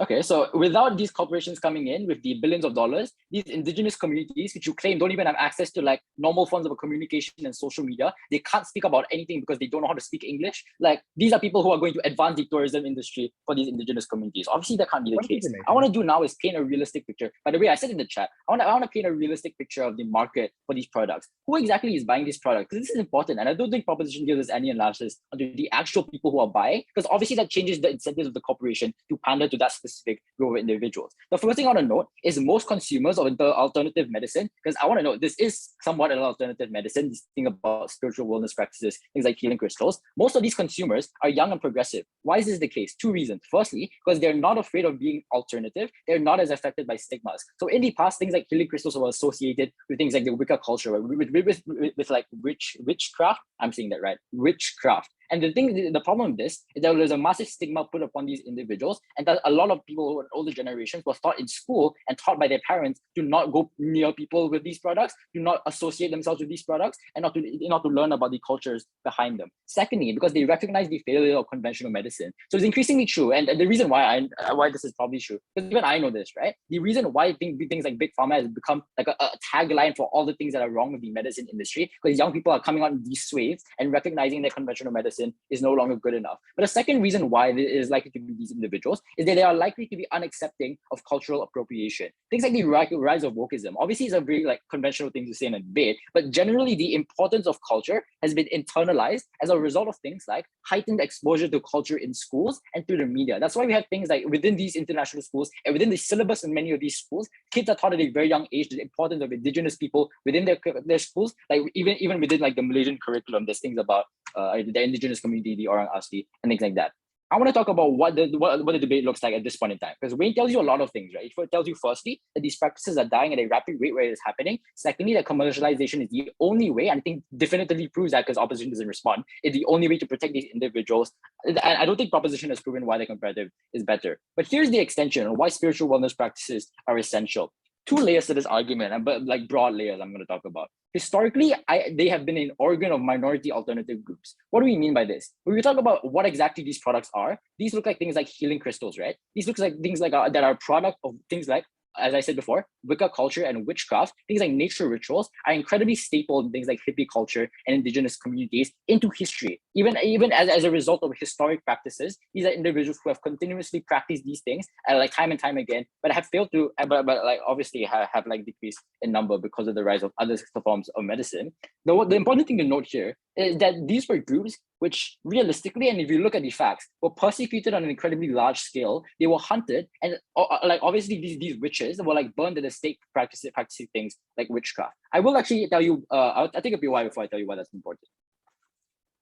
Okay, so without these corporations coming in with the billions of dollars, these indigenous communities, which you claim don't even have access to like normal forms of communication and social media, they can't speak about anything because they don't know how to speak English. Like these are people who are going to advance the tourism industry for these indigenous communities. Obviously, that can't be the case. I want to do now is paint a realistic picture. By the way, I said in the chat, I want to paint a realistic picture of the market for these products. Who exactly is buying these products? Because this is important, and I don't think proposition gives us any analysis onto the actual people who are buying, because obviously that changes the incentives of the corporation to pander to that specific group of individuals. The first thing I want to note is most consumers of the alternative medicine, because I want to note this is somewhat an alternative medicine, this thing about spiritual wellness practices, things like healing crystals. Most of these consumers are young and progressive. Why is this the case? Two reasons. Firstly, because they're not afraid of being alternative. They're not as affected by stigmas. So in the past, things like healing crystals were associated with things like the Wicca culture, with like witchcraft. I'm saying that right, witchcraft. And the problem with this is that there's a massive stigma put upon these individuals, and that a lot of people who are older generations were taught in school and taught by their parents to not go near people with these products, to not associate themselves with these products, and not to learn about the cultures behind them. Secondly, because they recognize the failure of conventional medicine. So it's increasingly true, and the reason why this is probably true, because even I know this, right? The reason why things like big pharma has become like a tagline for all the things that are wrong with the medicine industry, because young people are coming on these swaves and recognizing that conventional medicine is no longer good enough. But the second reason why it is likely to be these individuals is that they are likely to be unaccepting of cultural appropriation. Things like the rise of wokeism. Obviously, it's a very like conventional thing to say in a debate, but generally the importance of culture has been internalized as a result of things like heightened exposure to culture in schools and through the media. That's why we have things like within these international schools and within the syllabus in many of these schools, kids are taught at a very young age the importance of indigenous people within their schools. Like even within like the Malaysian curriculum, there's things about the indigenous community, the Orang Asli, and things like that. I want to talk about what the debate looks like at this point in time, because Wayne tells you a lot of things, right? It tells you firstly that these practices are dying at a rapid rate where it is happening. Secondly, that commercialization is the only way, and I think definitively proves that because opposition doesn't respond, is the only way to protect these individuals. And I don't think proposition has proven why the comparative is better. But here's the extension on why spiritual wellness practices are essential. Two layers to this argument, but like broad layers I'm going to talk about. Historically, they have been an organ of minority alternative groups. What do we mean by this? When we talk about what exactly these products are, these look like things like healing crystals, right? These look like things like that are a product of things like, as I said before, Wicca culture and witchcraft. Things like nature rituals are incredibly staple in things like hippie culture and indigenous communities into history. Even as a result of historic practices, these are individuals who have continuously practiced these things like time and time again, but have failed to, but like obviously have like decreased in number because of the rise of other forms of medicine. The important thing to note here is that these were groups which realistically, and if you look at the facts, were persecuted on an incredibly large scale. They were hunted, and like obviously these witches were like burned at the stake practicing things like witchcraft. I will actually tell you, I'll take a bit while before I tell you why that's important.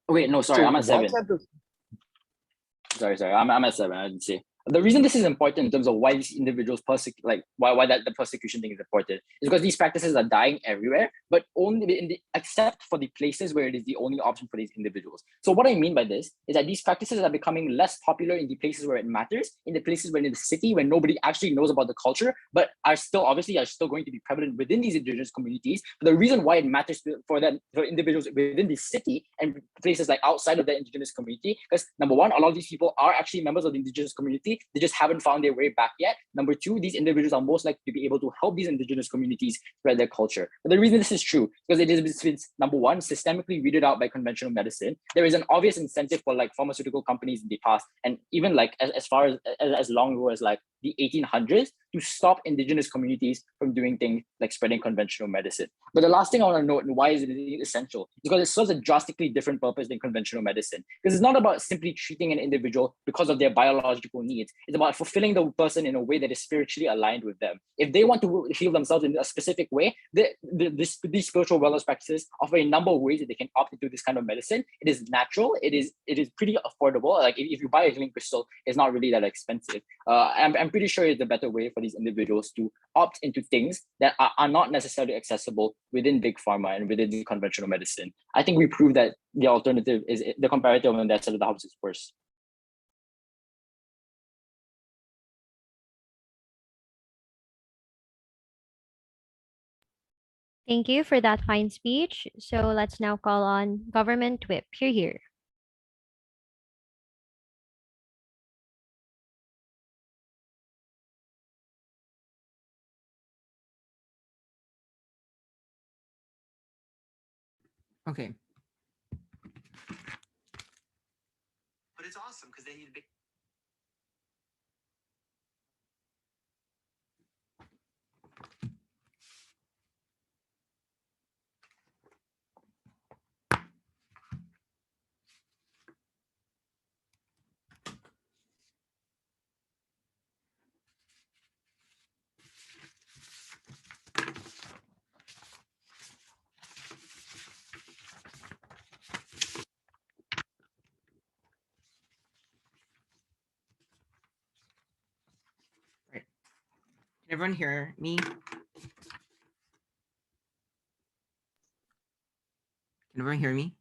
Wait, no, sorry, I'm at 7. Sorry, I'm at 7. I didn't say. The reason this is important in terms of why these individuals why the persecution thing is important is because these practices are dying everywhere, but only except for the places where it is the only option for these individuals. So what I mean by this is that these practices are becoming less popular in the places where it matters, in the places where in the city where nobody actually knows about the culture, but are still going to be prevalent within these indigenous communities. But the reason why it matters for individuals within the city and places like outside of the indigenous community, because number one, a lot of these people are actually members of the indigenous community. They just haven't found their way back yet. Number two, these individuals are most likely to be able to help these indigenous communities spread their culture. But the reason this is true, because it is, number one, systemically weeded out by conventional medicine. There is an obvious incentive for like pharmaceutical companies in the past, and even like as far as long ago as like the 1800s, to stop indigenous communities from doing things like spreading conventional medicine. But the last thing I want to note and why is it essential? Because it serves a drastically different purpose than conventional medicine. Because it's not about simply treating an individual because of their biological needs. It's about fulfilling the person in a way that is spiritually aligned with them. If they want to heal themselves in a specific way, these spiritual wellness practices offer a number of ways that they can opt into this kind of medicine. It is natural. It is pretty affordable. Like if you buy a healing crystal, it's not really that expensive. I'm pretty sure it's a better way for these individuals to opt into things that are not necessarily accessible within big pharma and within the conventional medicine. I think we proved that the alternative is the comparative on that side of the house is worse. Thank you for that fine speech. So let's now call on Government Whip. You're here. Okay. But it's awesome because they need to be. Right. Can everyone hear me? Can everyone hear me?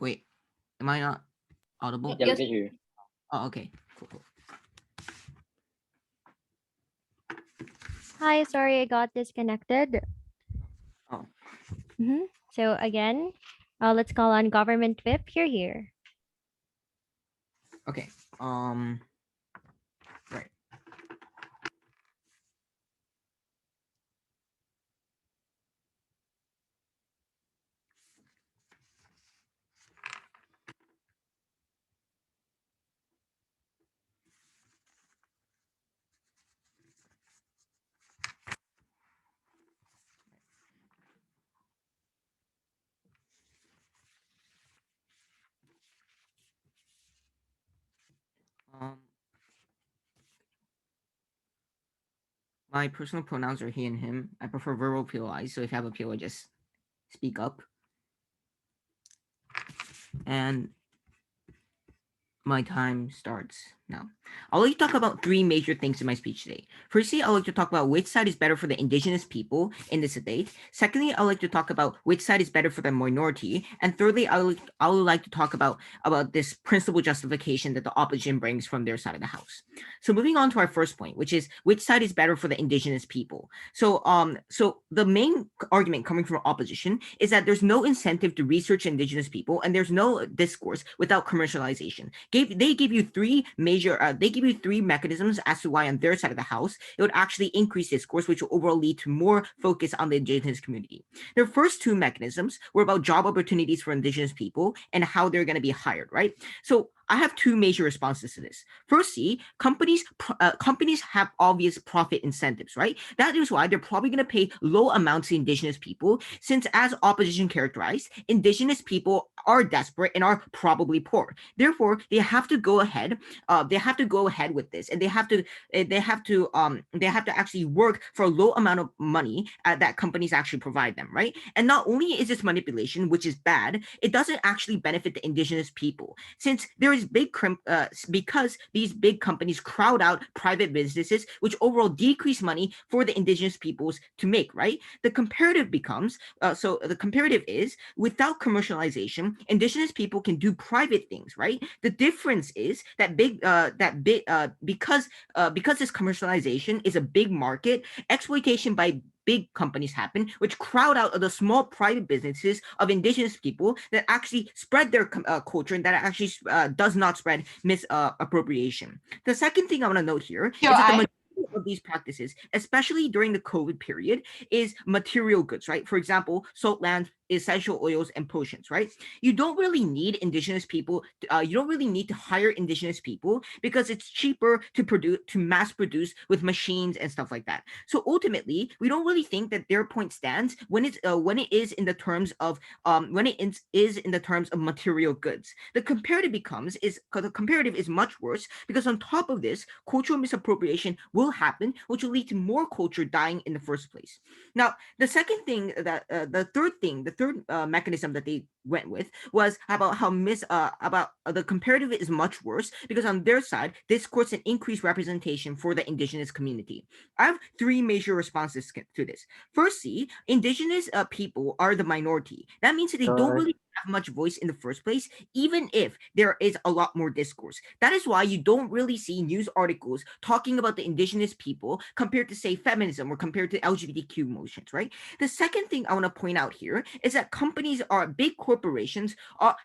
Wait, am I not audible? Yeah, we can hear you. Oh, okay. Cool. Hi, sorry, I got disconnected. Oh. So again, let's call on Government Whip. You're here. Okay. Right. My personal pronouns are he and him. I prefer verbal POI, so if you have a POI, just speak up. And my time starts now. I'd like to talk about three major things in my speech today. Firstly, I'd like to talk about which side is better for the indigenous people in this debate. Secondly, I'd like to talk about which side is better for the minority. And thirdly, I would like to talk about this principal justification that the opposition brings from their side of the house. So moving on to our first point, which is which side is better for the indigenous people. So the main argument coming from opposition is that there's no incentive to research indigenous people and there's no discourse without commercialization. They give you three mechanisms as to why on their side of the house it would actually increase discourse, which will overall lead to more focus on the indigenous community. Their first two mechanisms were about job opportunities for indigenous people and how they're going to be hired, right? So I have two major responses to this. Firstly, companies have obvious profit incentives, right? That is why they're probably going to pay low amounts to indigenous people, since as opposition characterized, indigenous people are desperate and are probably poor. Therefore, they have to go ahead. They have to go ahead with this, and they have to actually work for a low amount of money that companies actually provide them, right? And not only is this manipulation, which is bad, it doesn't actually benefit the indigenous people, since there is because these big companies crowd out private businesses, which overall decrease money for the indigenous peoples to make, right? The comparative becomes, the comparative is, without commercialization, indigenous people can do private things, right? The difference is that because this commercialization is a big market, exploitation by big companies happen, which crowd out the small private businesses of indigenous people that actually spread their culture and that actually does not spread misappropriation. The second thing I want to note here is that the majority of these practices, especially during the COVID period, is material goods, right? For example, salt lands, essential oils and potions, right? You don't really need indigenous people. You don't really need to hire indigenous people because it's cheaper to produce, to mass produce with machines and stuff like that. So ultimately, we don't really think that their point stands when it is in the terms of in the terms of material goods. The comparative is much worse because on top of this, cultural misappropriation will happen, which will lead to more culture dying in the first place. Now, the second thing that the third mechanism that they went with was about how the comparative is much worse because on their side, this courts an increased representation for the indigenous community. I have three major responses to this. Firstly, indigenous people are the minority. That means that they don't really have much voice in the first place, even if there is a lot more discourse. That is why you don't really see news articles talking about the indigenous people compared to, say, feminism or compared to LGBTQ motions, right? The second thing I want to point out here is that big corporations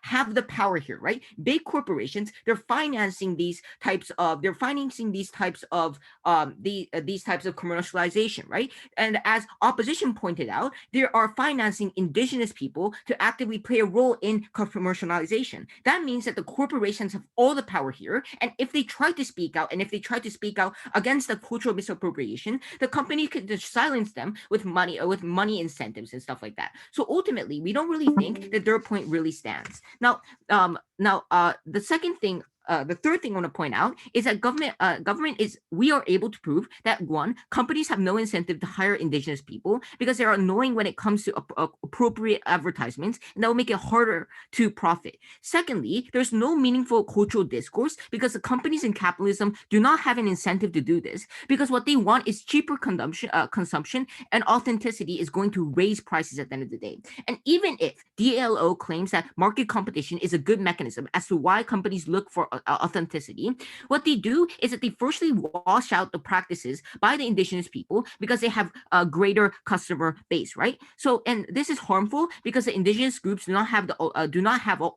have the power here, right? Big corporations, they're financing these types of commercialization, right? And as opposition pointed out, they are financing indigenous people to actively play a role in commercialization. That means that the corporations have all the power here, and if they try to speak out, against the cultural misappropriation, the company could just silence them with money incentives and stuff like that. So ultimately, we don't really think that their point really stands. Now, the second thing. The third thing I want to point out is that we are able to prove that one, companies have no incentive to hire indigenous people because they are annoying when it comes to appropriate advertisements, and that will make it harder to profit. Secondly, there's no meaningful cultural discourse because the companies in capitalism do not have an incentive to do this because what they want is cheaper consumption, and authenticity is going to raise prices at the end of the day. And even if DLO claims that market competition is a good mechanism as to why companies look for authenticity, what they do is that they firstly wash out the practices by the indigenous people because they have a greater customer base, right? So, and this is harmful because the indigenous groups do not have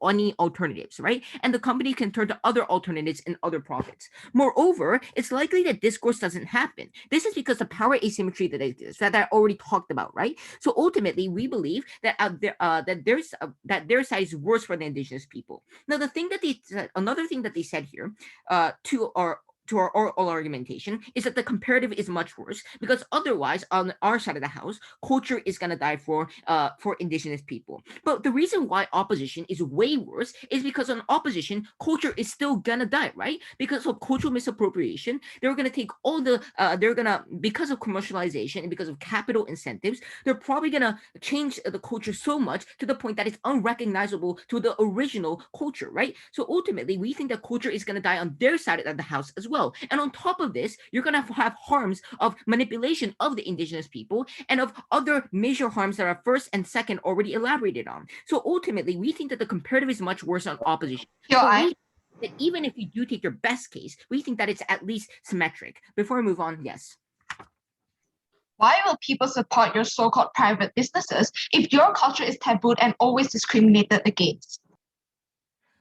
any alternatives, right? And the company can turn to other alternatives and other profits. Moreover, it's likely that discourse doesn't happen. This is because the power asymmetry that exists that I already talked about, right? So ultimately, we believe that their side is worse for the indigenous people. Now, another thing that they said here, to our oral argumentation, is that the comparative is much worse because otherwise on our side of the house, culture is gonna die for indigenous people. But the reason why opposition is way worse is because on opposition, culture is still gonna die, right? Because of cultural misappropriation, they're gonna take because of commercialization and because of capital incentives, they're probably gonna change the culture so much to the point that it's unrecognizable to the original culture, right? So ultimately, we think that culture is gonna die on their side of the house as well. And on top of this, you're going to have harms of manipulation of the indigenous people and of other major harms that are first and second already elaborated on. So ultimately, we think that the comparative is much worse on opposition. That even if you do take your best case, we think that it's at least symmetric. Before I move on, yes. Why will people support your so-called private businesses if your culture is tabooed and always discriminated against?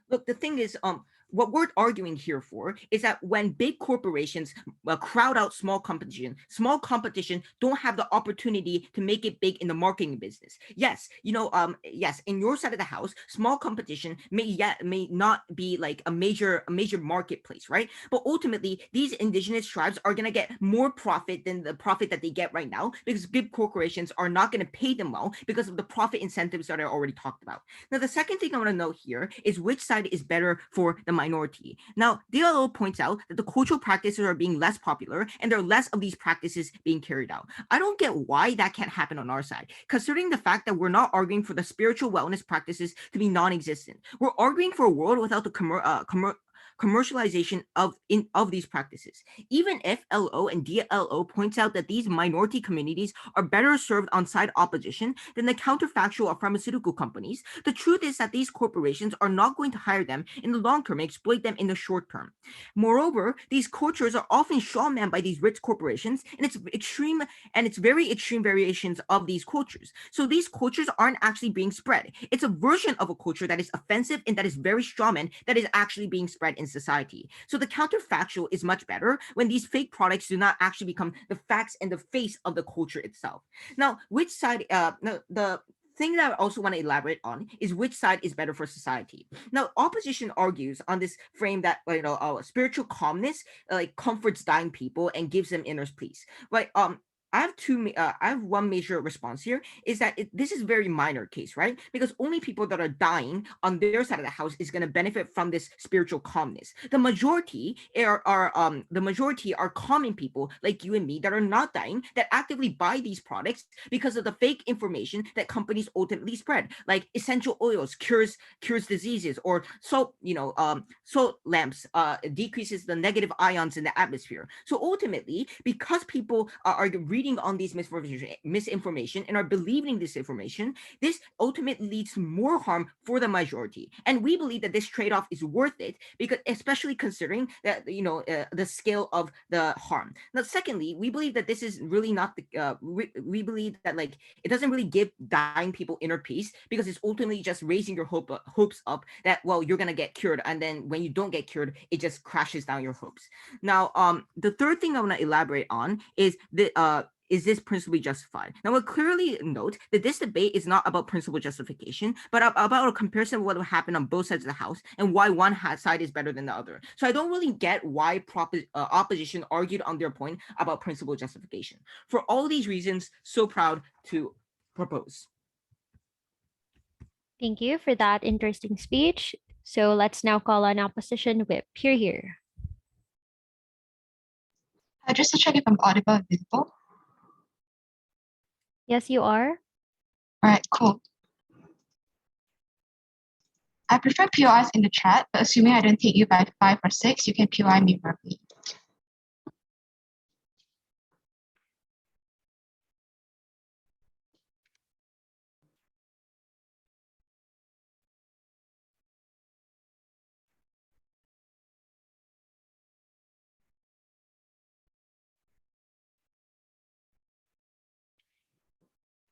Look, the thing is, what we're arguing here for is that when big corporations crowd out small competition don't have the opportunity to make it big in the marketing business. Yes, yes, in your side of the house, small competition may not be like a major marketplace, right? But ultimately, these indigenous tribes are gonna get more profit than the profit that they get right now because big corporations are not gonna pay them well because of the profit incentives that I already talked about. Now, the second thing I want to note here is which side is better for the minority. Now, DLO points out that the cultural practices are being less popular and there are less of these practices being carried out. I don't get why that can't happen on our side, considering the fact that we're not arguing for the spiritual wellness practices to be non-existent. We're arguing for a world without the commercialization of these practices. Even if LO and DLO points out that these minority communities are better served on side opposition than the counterfactual of pharmaceutical companies, the truth is that these corporations are not going to hire them in the long term and exploit them in the short term. Moreover, these cultures are often shawmanned by these rich corporations, and it's very extreme variations of these cultures. So these cultures aren't actually being spread. It's a version of a culture that is offensive and that is very strawman that is actually being spread in society. So the counterfactual is much better when these fake products do not actually become the facts and the face of the culture itself. Now, which side? The thing that I also want to elaborate on is which side is better for society. Now, opposition argues on this frame that spiritual calmness comforts dying people and gives them inner peace. But I have one major response here is that this is very minor case, right? Because only people that are dying on their side of the house is going to benefit from this spiritual calmness. The majority are common people like you and me that are not dying, that actively buy these products because of the fake information that companies ultimately spread, like essential oils cures diseases, or salt lamps decreases the negative ions in the atmosphere. So ultimately, because people are reading on these misinformation and are believing this information, this ultimately leads to more harm for the majority. And we believe that this trade-off is worth it, because especially considering that the scale of the harm. Now, secondly, we believe that this is really not the we believe that it doesn't really give dying people inner peace, because it's ultimately just raising your hopes up that, well, you're gonna get cured, and then when you don't get cured, it just crashes down your hopes. Now, the third thing I want to elaborate on is is this principally justified? Now, we'll clearly note that this debate is not about principle justification, but about a comparison of what will happen on both sides of the house and why one side is better than the other. So I don't really get why opposition argued on their point about principle justification. For all these reasons, so proud to propose. Thank you for that interesting speech. So let's now call on opposition whip. Here. Just to check if I'm audible and visible. Yes, you are. All right, cool. I prefer POIs in the chat, but assuming I don't take you by 5 or 6, you can POI me verbally.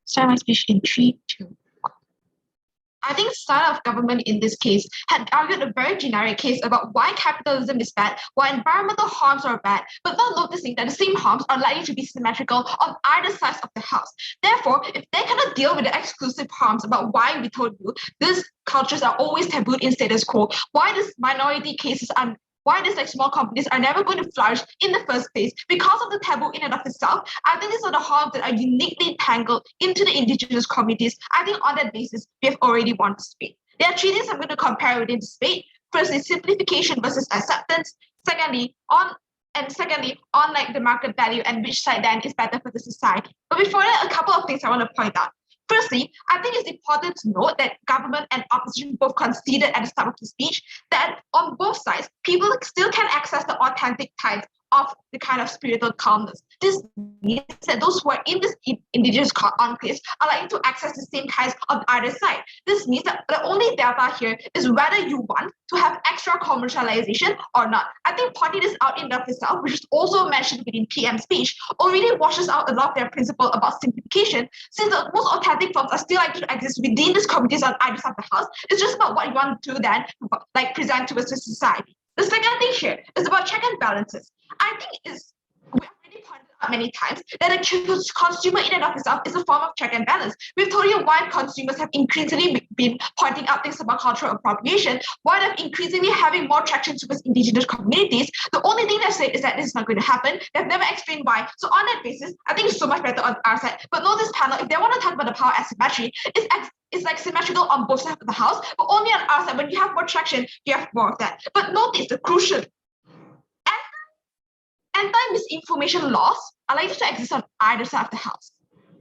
Start my speech in 3, 2. I think start of government in this case had argued a very generic case about why capitalism is bad, why environmental harms are bad, but not noticing that the same harms are likely to be symmetrical on either sides of the house. Therefore, if they cannot deal with the exclusive harms about why we told you these cultures are always tabooed in status quo, why these minority cases are why these small companies are never going to flourish in the first place because of the taboo in and of itself. I think these are the harms that are uniquely tangled into the indigenous communities. I think on that basis, we have already won the debate. There are 3 things I'm going to compare within this debate. Firstly, simplification versus acceptance. Secondly, on the market value and which side then is better for the society. But before that, a couple of things I want to point out. Firstly, I think it's important to note that government and opposition both conceded at the start of the speech that on both sides, people still can access the authentic types of the kind of spiritual calmness. This means that those who are in this indigenous enclaves are likely to access the same kinds on either side. This means that the only delta here is whether you want to have extra commercialization or not. I think pointing this out in and of itself, which is also mentioned within PM speech, already washes out a lot of their principle about simplification, since the most authentic forms are still likely to exist within these communities on either side of the house. It's just about what you want to then present towards the society. The second thing here is about check and balances. I think we already pointed out many times that a consumer in and of itself is a form of check and balance. We've told you why consumers have increasingly been pointing out things about cultural appropriation, why they're increasingly having more traction towards indigenous communities. The only thing they've said is that this is not going to happen. They've never explained why. So on that basis, I think it's so much better on our side. But note this panel, if they want to talk about the power asymmetry, it's like symmetrical on both sides of the house, but only on our side. When you have more traction, you have more of that. But notice the crucial anti-misinformation laws are likely to exist on either side of the house.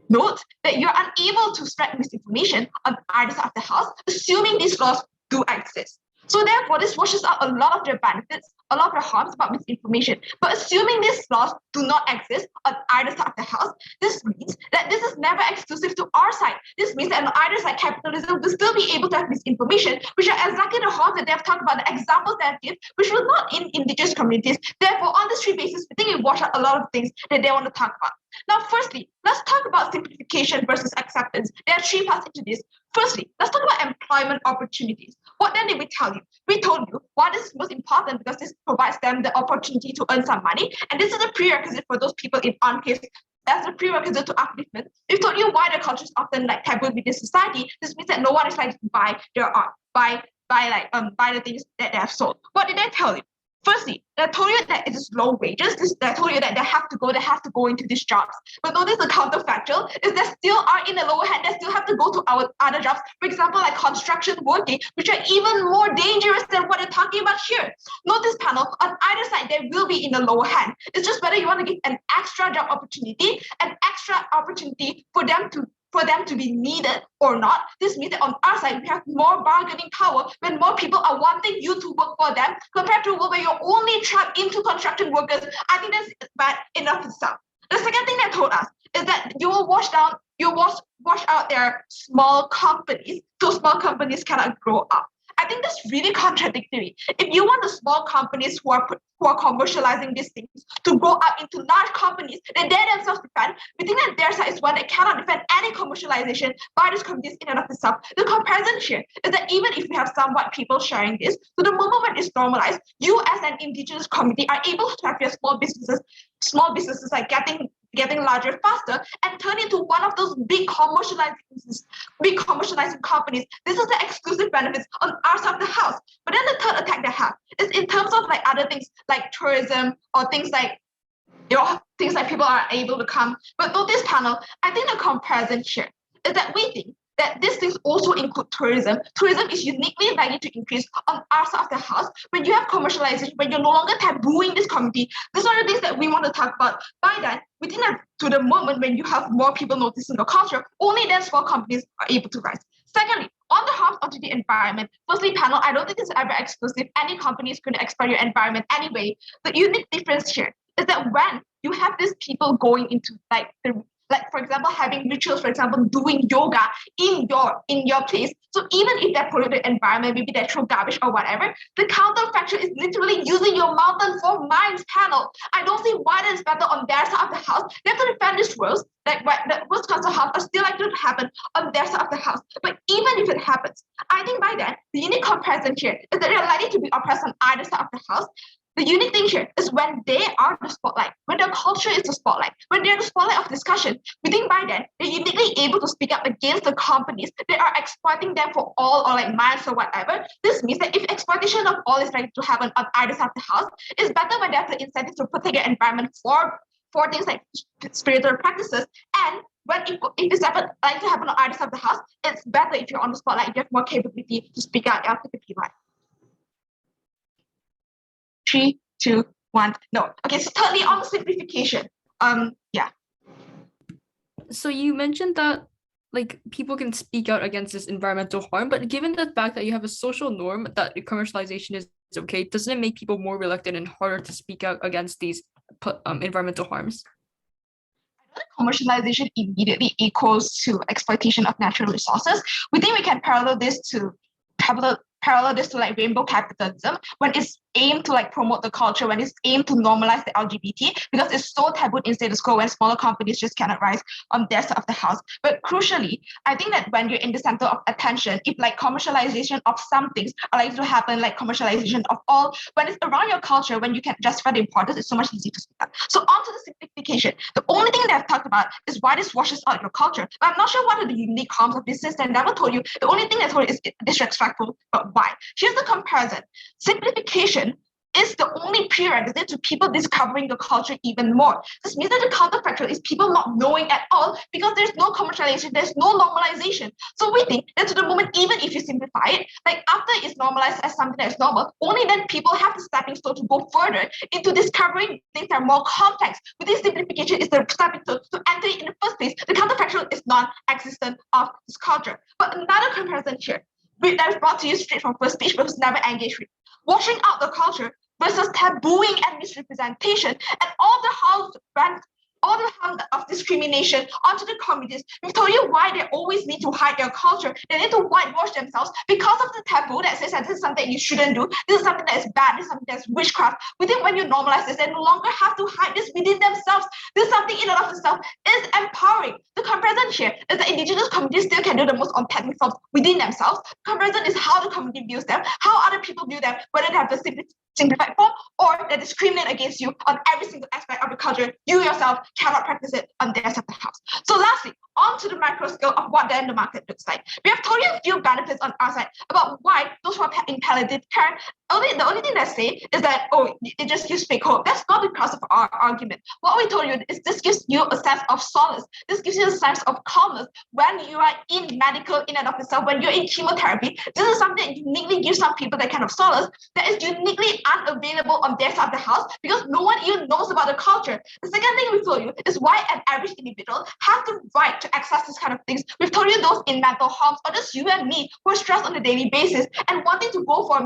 Note that you're unable to spread misinformation on either side of the house, assuming these laws do exist. So therefore, this washes out a lot of their benefits, a lot of their harms about misinformation. But assuming these laws do not exist on either side of the house, this means that this is never exclusive to our side. This means that on either side, capitalism will still be able to have misinformation, which are exactly the harms that they have talked about, the examples they have given, which were not in indigenous communities. Therefore, on this 3 basis, we think it washes out a lot of things that they want to talk about. Now, firstly, let's talk about simplification versus acceptance. There are 3 parts into this. Firstly, let's talk about employment opportunities. What then did we tell you? We told you why this is most important because this provides them the opportunity to earn some money. And this is a prerequisite for those people in enclaves as a prerequisite to upliftment. We've told you why the culture is often like taboo within society. This means that no one is like to buy their art, buy the things that they have sold. What did I tell you? Firstly, they told you that it is low wages. They told you that they have to go into these jobs. But notice the counterfactual is they still are in the lower hand. They still have to go to our other jobs. For example, like construction working, which are even more dangerous than what they're talking about here. Notice panel, on either side, they will be in the lower hand. It's just whether you want to give an extra job opportunity, an extra opportunity for them to be needed or not. This means that on our side, we have more bargaining power when more people are wanting you to work for them compared to where you're only trapped into construction workers. I think that's bad enough itself. The second thing they told us is that you will wash out their small companies, so small companies cannot grow up. I think that's really contradictory. If you want the small companies who are commercializing these things to grow up into large companies that they themselves defend, we think that their side is one that cannot defend any commercialization by these companies in and of itself. The comparison here is that even if we have some white people sharing this, so the moment when it's normalized, you as an indigenous community are able to have your small businesses like getting larger faster and turn into one of those big commercializing companies. This is the exclusive benefits on our side of the house. But then the third attack they have is in terms of like other things like tourism or things like people are able to come. But notice panel, I think the comparison here is that we think that these things also include tourism. Tourism is uniquely likely to increase on our side of the house when you have commercialization, when you're no longer tabooing this community. These are the things that we want to talk about. By that, we think that to the moment when you have more people noticing your culture, only then small companies are able to rise. Secondly, on the harms onto the environment, firstly, panel, I don't think it's ever exclusive. Any company is going to exploit your environment anyway. The unique difference here is that when you have these people going into like for example, having rituals, for example, doing yoga in your place. So even if they pollute the environment, maybe they throw garbage or whatever, the counterfactual is literally using your mountain for mines panel. I don't see why that is better on their side of the house. They have to defend these rules, like the worst kinds of harm are still likely to happen on their side of the house. But even if it happens, I think by then, the unique comparison here is that they're likely to be oppressed on either side of the house. The unique thing here is when they are the spotlight, when their culture is the spotlight, when they're the spotlight of discussion, we think by then they're uniquely able to speak up against the companies that are exploiting them for all or like miles or whatever. This means that if exploitation of all is likely to happen on either side of the house, it's better when they have the incentive to protect their environment for things like spiritual practices. And when if it's like to happen on either side of the house, it's better if you're on the spotlight, you have more capability to speak out after the PY. 3, 2, 1. No. Okay, so thirdly on the simplification. Yeah. So you mentioned that like people can speak out against this environmental harm, but given the fact that you have a social norm that commercialization is okay, doesn't it make people more reluctant and harder to speak out against these environmental harms? Commercialization immediately equals to exploitation of natural resources. We think we can parallel this to like rainbow capitalism when it's aimed to like promote the culture, when it's aimed to normalize the LGBT, because it's so taboo in status quo when smaller companies just cannot rise on their side of the house. But crucially, I think that when you're in the center of attention, if like commercialization of some things are likely to happen, like commercialization of all, when it's around your culture, when you can justify the importance, it's so much easier to speak up. So on to the simplification. The only thing that I've talked about is why this washes out your culture. But I'm not sure what are the unique harms of this system. I never told you. The only thing I told you is disrespectful, but why? Here's the comparison. Simplification is the only prerequisite to people discovering the culture even more. This means that the counterfactual is people not knowing at all because there's no commercialization, there's no normalization. So we think that to the moment, even if you simplify it, like after it's normalized as something that is normal, only then people have the stepping stone to go further into discovering things that are more complex. With this simplification is the stepping stone to enter it in the first place. The counterfactual is non-existent of this culture. But another comparison here, that is brought to you straight from first speech, but was never engaged with. Washing out the culture versus tabooing and misrepresentation and all the harms of discrimination onto the communities. We've told you why they always need to hide their culture. They need to whitewash themselves because of the taboo that says that this is something you shouldn't do. This is something that is bad. This is something that's witchcraft. We think when you normalize this, they no longer have to hide this within themselves. This is something in and of itself is empowering. The comparison here is that indigenous communities still can do the most unpacked reforms within themselves. The comparison is how the community views them, how other people view them, whether they have the simplified form, or they discriminate against you on every single aspect of the culture. You yourself cannot practice it on their side of the house. So lastly, on to the micro scale of what then the market looks like. We have told you a few benefits on our side about why those who are in palliative care, the only thing they say is that, oh, it just gives fake hope. That's not the crux of our argument. What we told you is this gives you a sense of solace. This gives you a sense of calmness when you are in medical in and of itself, when you're in chemotherapy. This is something that uniquely gives some people that kind of solace that is uniquely unavailable on their side of the house because no one even knows about the culture. The second thing we told you is why an average individual has the right to access these kind of things. We've told you those in mental homes or just you and me who are stressed on a daily basis and wanting to go for a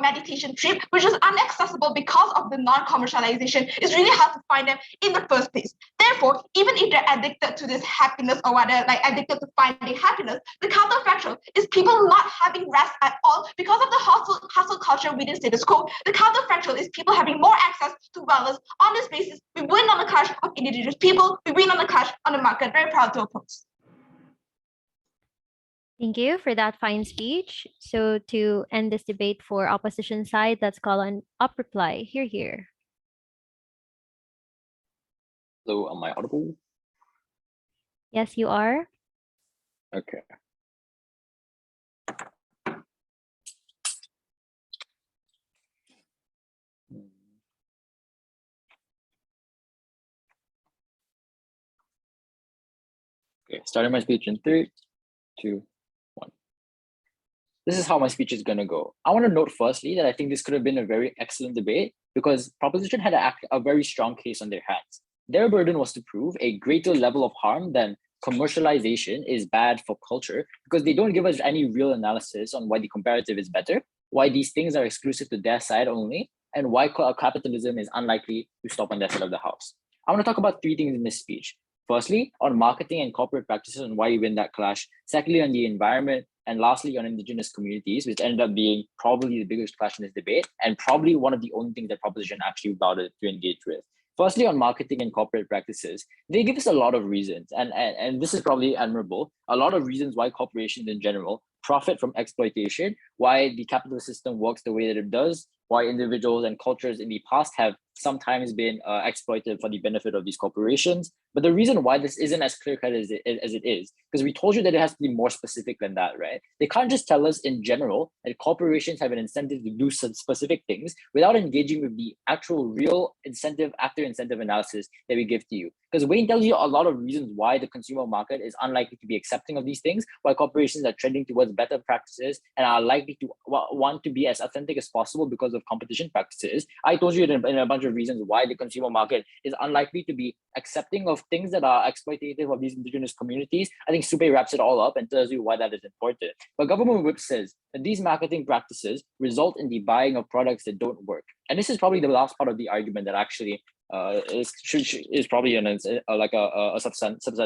meditation trip, which is inaccessible because of the non-commercialization. It's really hard to find them in the first place. Therefore, even if they're addicted to this happiness or whatever, like addicted to finding happiness, the counterfactual is people not having rest at all because of the hustle culture within status quo. The counterfactual is people having more access to wellness. On this basis, we win on the clash of indigenous people, we win on the clash on the market. Very proud to oppose. Thank you for that fine speech. So to end this debate for opposition side, let's call on up reply. Here. Hello, am I audible? Yes, you are. Okay. Okay, starting my speech in 3, 2, 1. This is how my speech is going to go. I want to note firstly that I think this could have been a very excellent debate because proposition had a very strong case on their hands. Their burden was to prove a greater level of harm than commercialization is bad for culture because they don't give us any real analysis on why the comparative is better, why these things are exclusive to their side only, and why capitalism is unlikely to stop on their side of the house. I want to talk about 3 things in this speech. Firstly, on marketing and corporate practices and why you win that clash. Secondly, on the environment. And lastly, on indigenous communities, which ended up being probably the biggest clash in this debate and probably one of the only things that proposition actually bothered to engage with. Firstly, on marketing and corporate practices, they give us a lot of reasons, and this is probably admirable, a lot of reasons why corporations in general profit from exploitation, why the capitalist system works the way that it does, why individuals and cultures in the past have sometimes been exploited for the benefit of these corporations. But the reason why this isn't as clear-cut as it is, because we told you that it has to be more specific than that, right? They can't just tell us in general that corporations have an incentive to do some specific things without engaging with the actual real incentive after incentive analysis that we give to you. Because Wayne tells you a lot of reasons why the consumer market is unlikely to be accepting of these things, why corporations are trending towards better practices and are likely to want to be as authentic as possible because of competition practices. I told you in a bunch of reasons why the consumer market is unlikely to be accepting of things that are exploitative of these indigenous communities. I think Supe wraps it all up and tells you why that is important. But Government Whip says that these marketing practices result in the buying of products that don't work. And this is probably the last part of the argument that actually is probably a substantive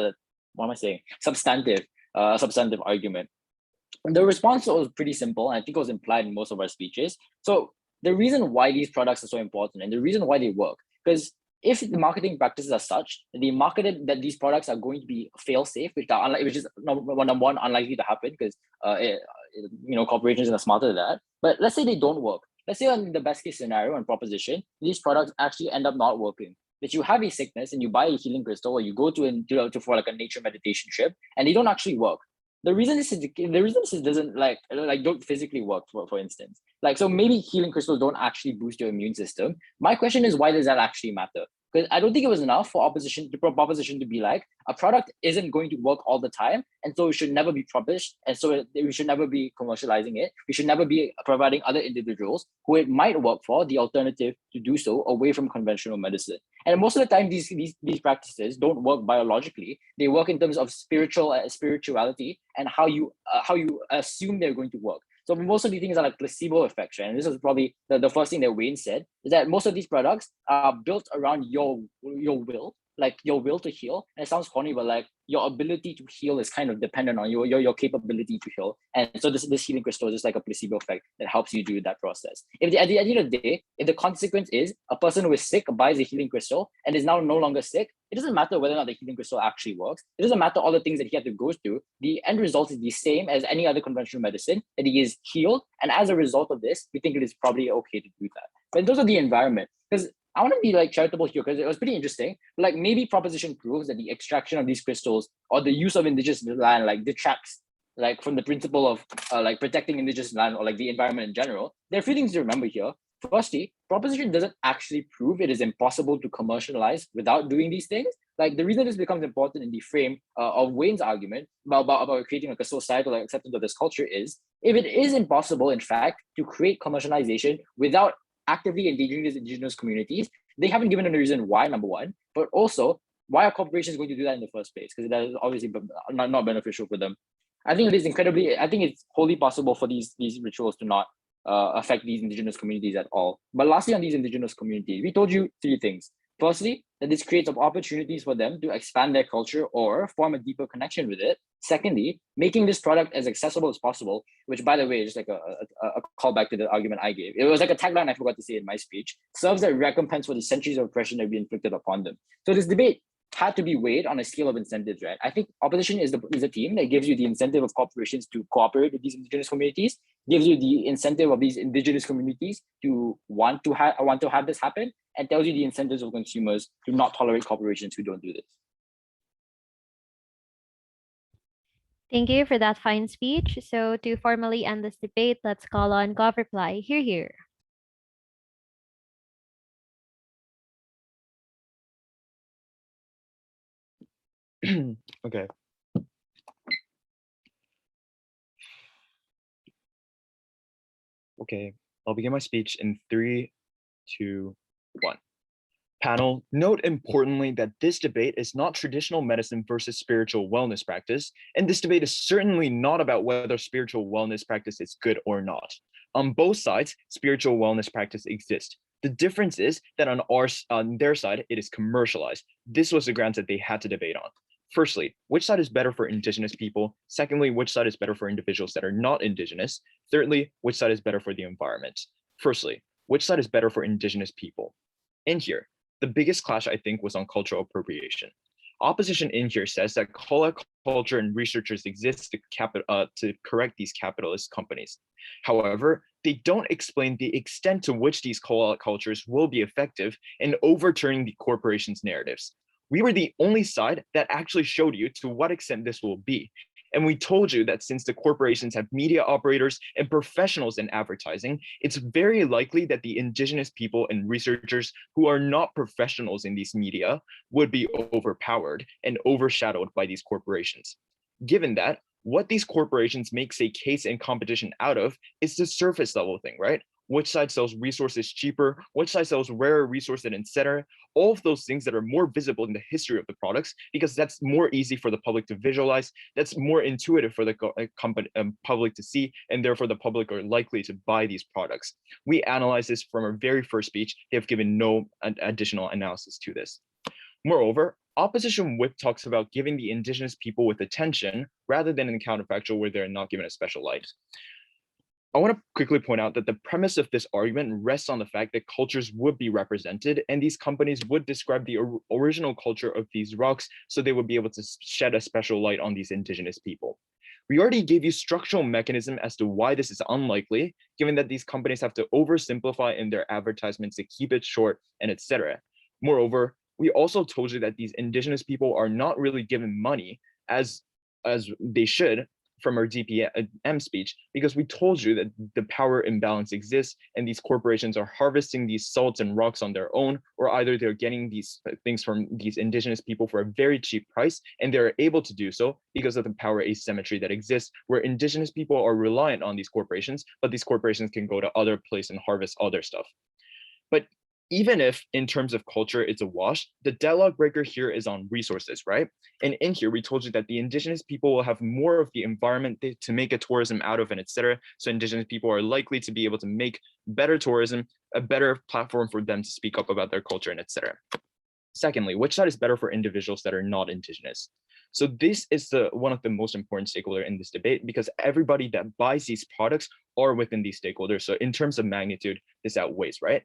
argument. And the response was pretty simple, and I think it was implied in most of our speeches. So the reason why these products are so important and the reason why they work, because if the marketing practices are such, they marketed that these products are going to be fail-safe, which is number one unlikely to happen because corporations are smarter than that. But let's say they don't work. Let's say in the best case scenario and proposition, these products actually end up not working. That you have a sickness and you buy a healing crystal or you go for like a nature meditation trip and they don't actually work. The reason this doesn't don't physically work, for instance. So maybe healing crystals don't actually boost your immune system. My question is, why does that actually matter? Because I don't think it was enough for proposition to be like, a product isn't going to work all the time, and so it should never be published, and so we should never be commercializing it. We should never be providing other individuals who it might work for the alternative to do so away from conventional medicine. And most of the time, these practices don't work biologically. They work in terms of spirituality and how you assume they're going to work. So most of these things are like placebo effects, right? And this is probably the first thing that Wayne said, is that most of these products are built around your will, like your will to heal. And it sounds corny, but like your ability to heal is kind of dependent on your capability to heal. And so this healing crystal is just like a placebo effect that helps you do that process. At the end of the day, if the consequence is a person who is sick buys a healing crystal and is now no longer sick, it doesn't matter whether or not the healing crystal actually works. It doesn't matter all the things that he had to go through. The end result is the same as any other conventional medicine, that he is healed. And as a result of this, we think it is probably okay to do that. But in terms of the environment, because I want to be like charitable here because it was pretty interesting. Like maybe proposition proves that the extraction of these crystals or the use of indigenous land like detracts like from the principle of like protecting indigenous land or like the environment in general. There are a few things to remember here. Firstly, proposition doesn't actually prove it is impossible to commercialize without doing these things. Like the reason this becomes important in the frame of Wayne's argument about creating like a societal like, acceptance of this culture is if it is impossible, in fact, to create commercialization without actively engaging these indigenous communities, they haven't given a reason why, number one, but also why are corporations going to do that in the first place? Because that is obviously not beneficial for them. I think it's wholly possible for these rituals to not affect these indigenous communities at all. But lastly, on these indigenous communities, we told you three things. Firstly, that this creates opportunities for them to expand their culture or form a deeper connection with it. Secondly, making this product as accessible as possible, which by the way, is like a callback to the argument I gave. It was like a tagline I forgot to say in my speech, serves as recompense for the centuries of oppression that we inflicted upon them. So this debate had to be weighed on a scale of incentives, right? I think opposition is the team that gives you the incentive of corporations to cooperate with these indigenous communities, gives you the incentive of these indigenous communities to want to have this happen, and tells you the incentives of consumers to not tolerate corporations who don't do this. Thank you for that fine speech. So to formally end this debate, let's call on GovReply. Hear, hear. Okay. Okay, I'll begin my speech in 3, 2, 1. Panel, note importantly that this debate is not traditional medicine versus spiritual wellness practice, and this debate is certainly not about whether spiritual wellness practice is good or not. On both sides, spiritual wellness practice exists. The difference is that on their side, it is commercialized. This was the grounds that they had to debate on. Firstly, which side is better for indigenous people? Secondly, which side is better for individuals that are not indigenous? Thirdly, which side is better for the environment? Firstly, which side is better for indigenous people? In here, the biggest clash I think was on cultural appropriation. Opposition in here says that call-out culture and researchers exist to correct these capitalist companies. However, they don't explain the extent to which these call-out cultures will be effective in overturning the corporation's narratives. We were the only side that actually showed you to what extent this will be. And we told you that since the corporations have media operators and professionals in advertising, it's very likely that the indigenous people and researchers who are not professionals in these media would be overpowered and overshadowed by these corporations. Given that, what these corporations make a case and competition out of is the surface level thing, right? Which side sells resources cheaper, which side sells rarer resources, etc. All of those things that are more visible in the history of the products, because that's more easy for the public to visualize, that's more intuitive for the public to see, and therefore the public are likely to buy these products. We analyzed this from our very first speech. They have given no additional analysis to this. Moreover, opposition whip talks about giving the indigenous people with attention rather than in the counterfactual where they're not given a special light. I want to quickly point out that the premise of this argument rests on the fact that cultures would be represented and these companies would describe the original culture of these rocks so they would be able to shed a special light on these indigenous people. We already gave you structural mechanism as to why this is unlikely, given that these companies have to oversimplify in their advertisements to keep it short and etc. Moreover, we also told you that these indigenous people are not really given money as they should from our DPM speech, because we told you that the power imbalance exists and these corporations are harvesting these salts and rocks on their own, or either they're getting these things from these indigenous people for a very cheap price, and they're able to do so because of the power asymmetry that exists, where indigenous people are reliant on these corporations, but these corporations can go to other places and harvest other stuff. But even if in terms of culture, it's a wash, the deadlock breaker here is on resources, right? And in here, we told you that the indigenous people will have more of the environment to make a tourism out of and etc. So indigenous people are likely to be able to make better tourism, a better platform for them to speak up about their culture and etc. Secondly, which side is better for individuals that are not indigenous? So this is one of the most important stakeholders in this debate because everybody that buys these products are within these stakeholders. So in terms of magnitude, this outweighs, right?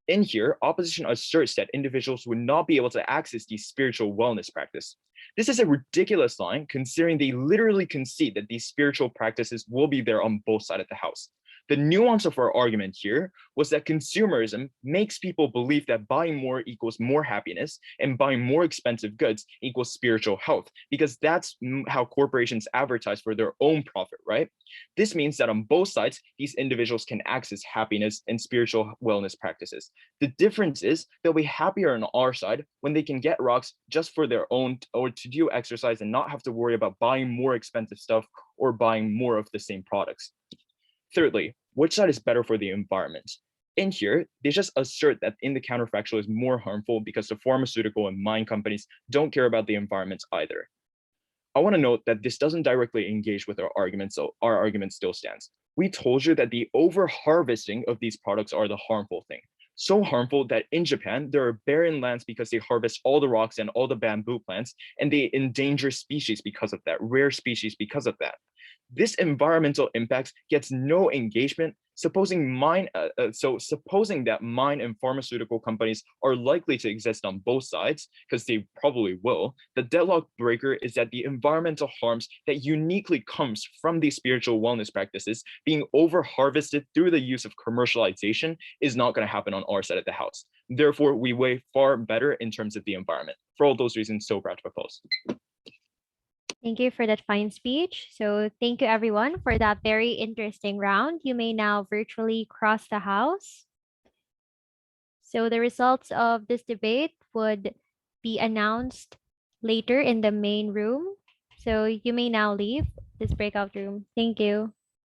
In here, opposition asserts that individuals would not be able to access these spiritual wellness practice. This is a ridiculous line, considering they literally concede that these spiritual practices will be there on both sides of the house. The nuance of our argument here was that consumerism makes people believe that buying more equals more happiness and buying more expensive goods equals spiritual health, because that's how corporations advertise for their own profit, right? This means that on both sides, these individuals can access happiness and spiritual wellness practices. The difference is they'll be happier on our side when they can get rocks just for their own or to do exercise and not have to worry about buying more expensive stuff or buying more of the same products. Thirdly, which side is better for the environment? In here, they just assert that in the counterfactual is more harmful because the pharmaceutical and mine companies don't care about the environment either. I want to note that this doesn't directly engage with our argument, so our argument still stands. We told you that the over-harvesting of these products are the harmful thing. So harmful that in Japan, there are barren lands because they harvest all the rocks and all the bamboo plants, and they endanger species because of that, rare species because of that. This environmental impact gets no engagement. Supposing that mine and pharmaceutical companies are likely to exist on both sides, because they probably will, the deadlock breaker is that the environmental harms that uniquely comes from these spiritual wellness practices being over-harvested through the use of commercialization is not going to happen on our side of the house. Therefore, we weigh far better in terms of the environment. For all those reasons, so proud to propose. Thank you for that fine speech. So thank you everyone for that very interesting round. You may now virtually cross the house. So the results of this debate would be announced later in the main room. So you may now leave this breakout room. Thank you.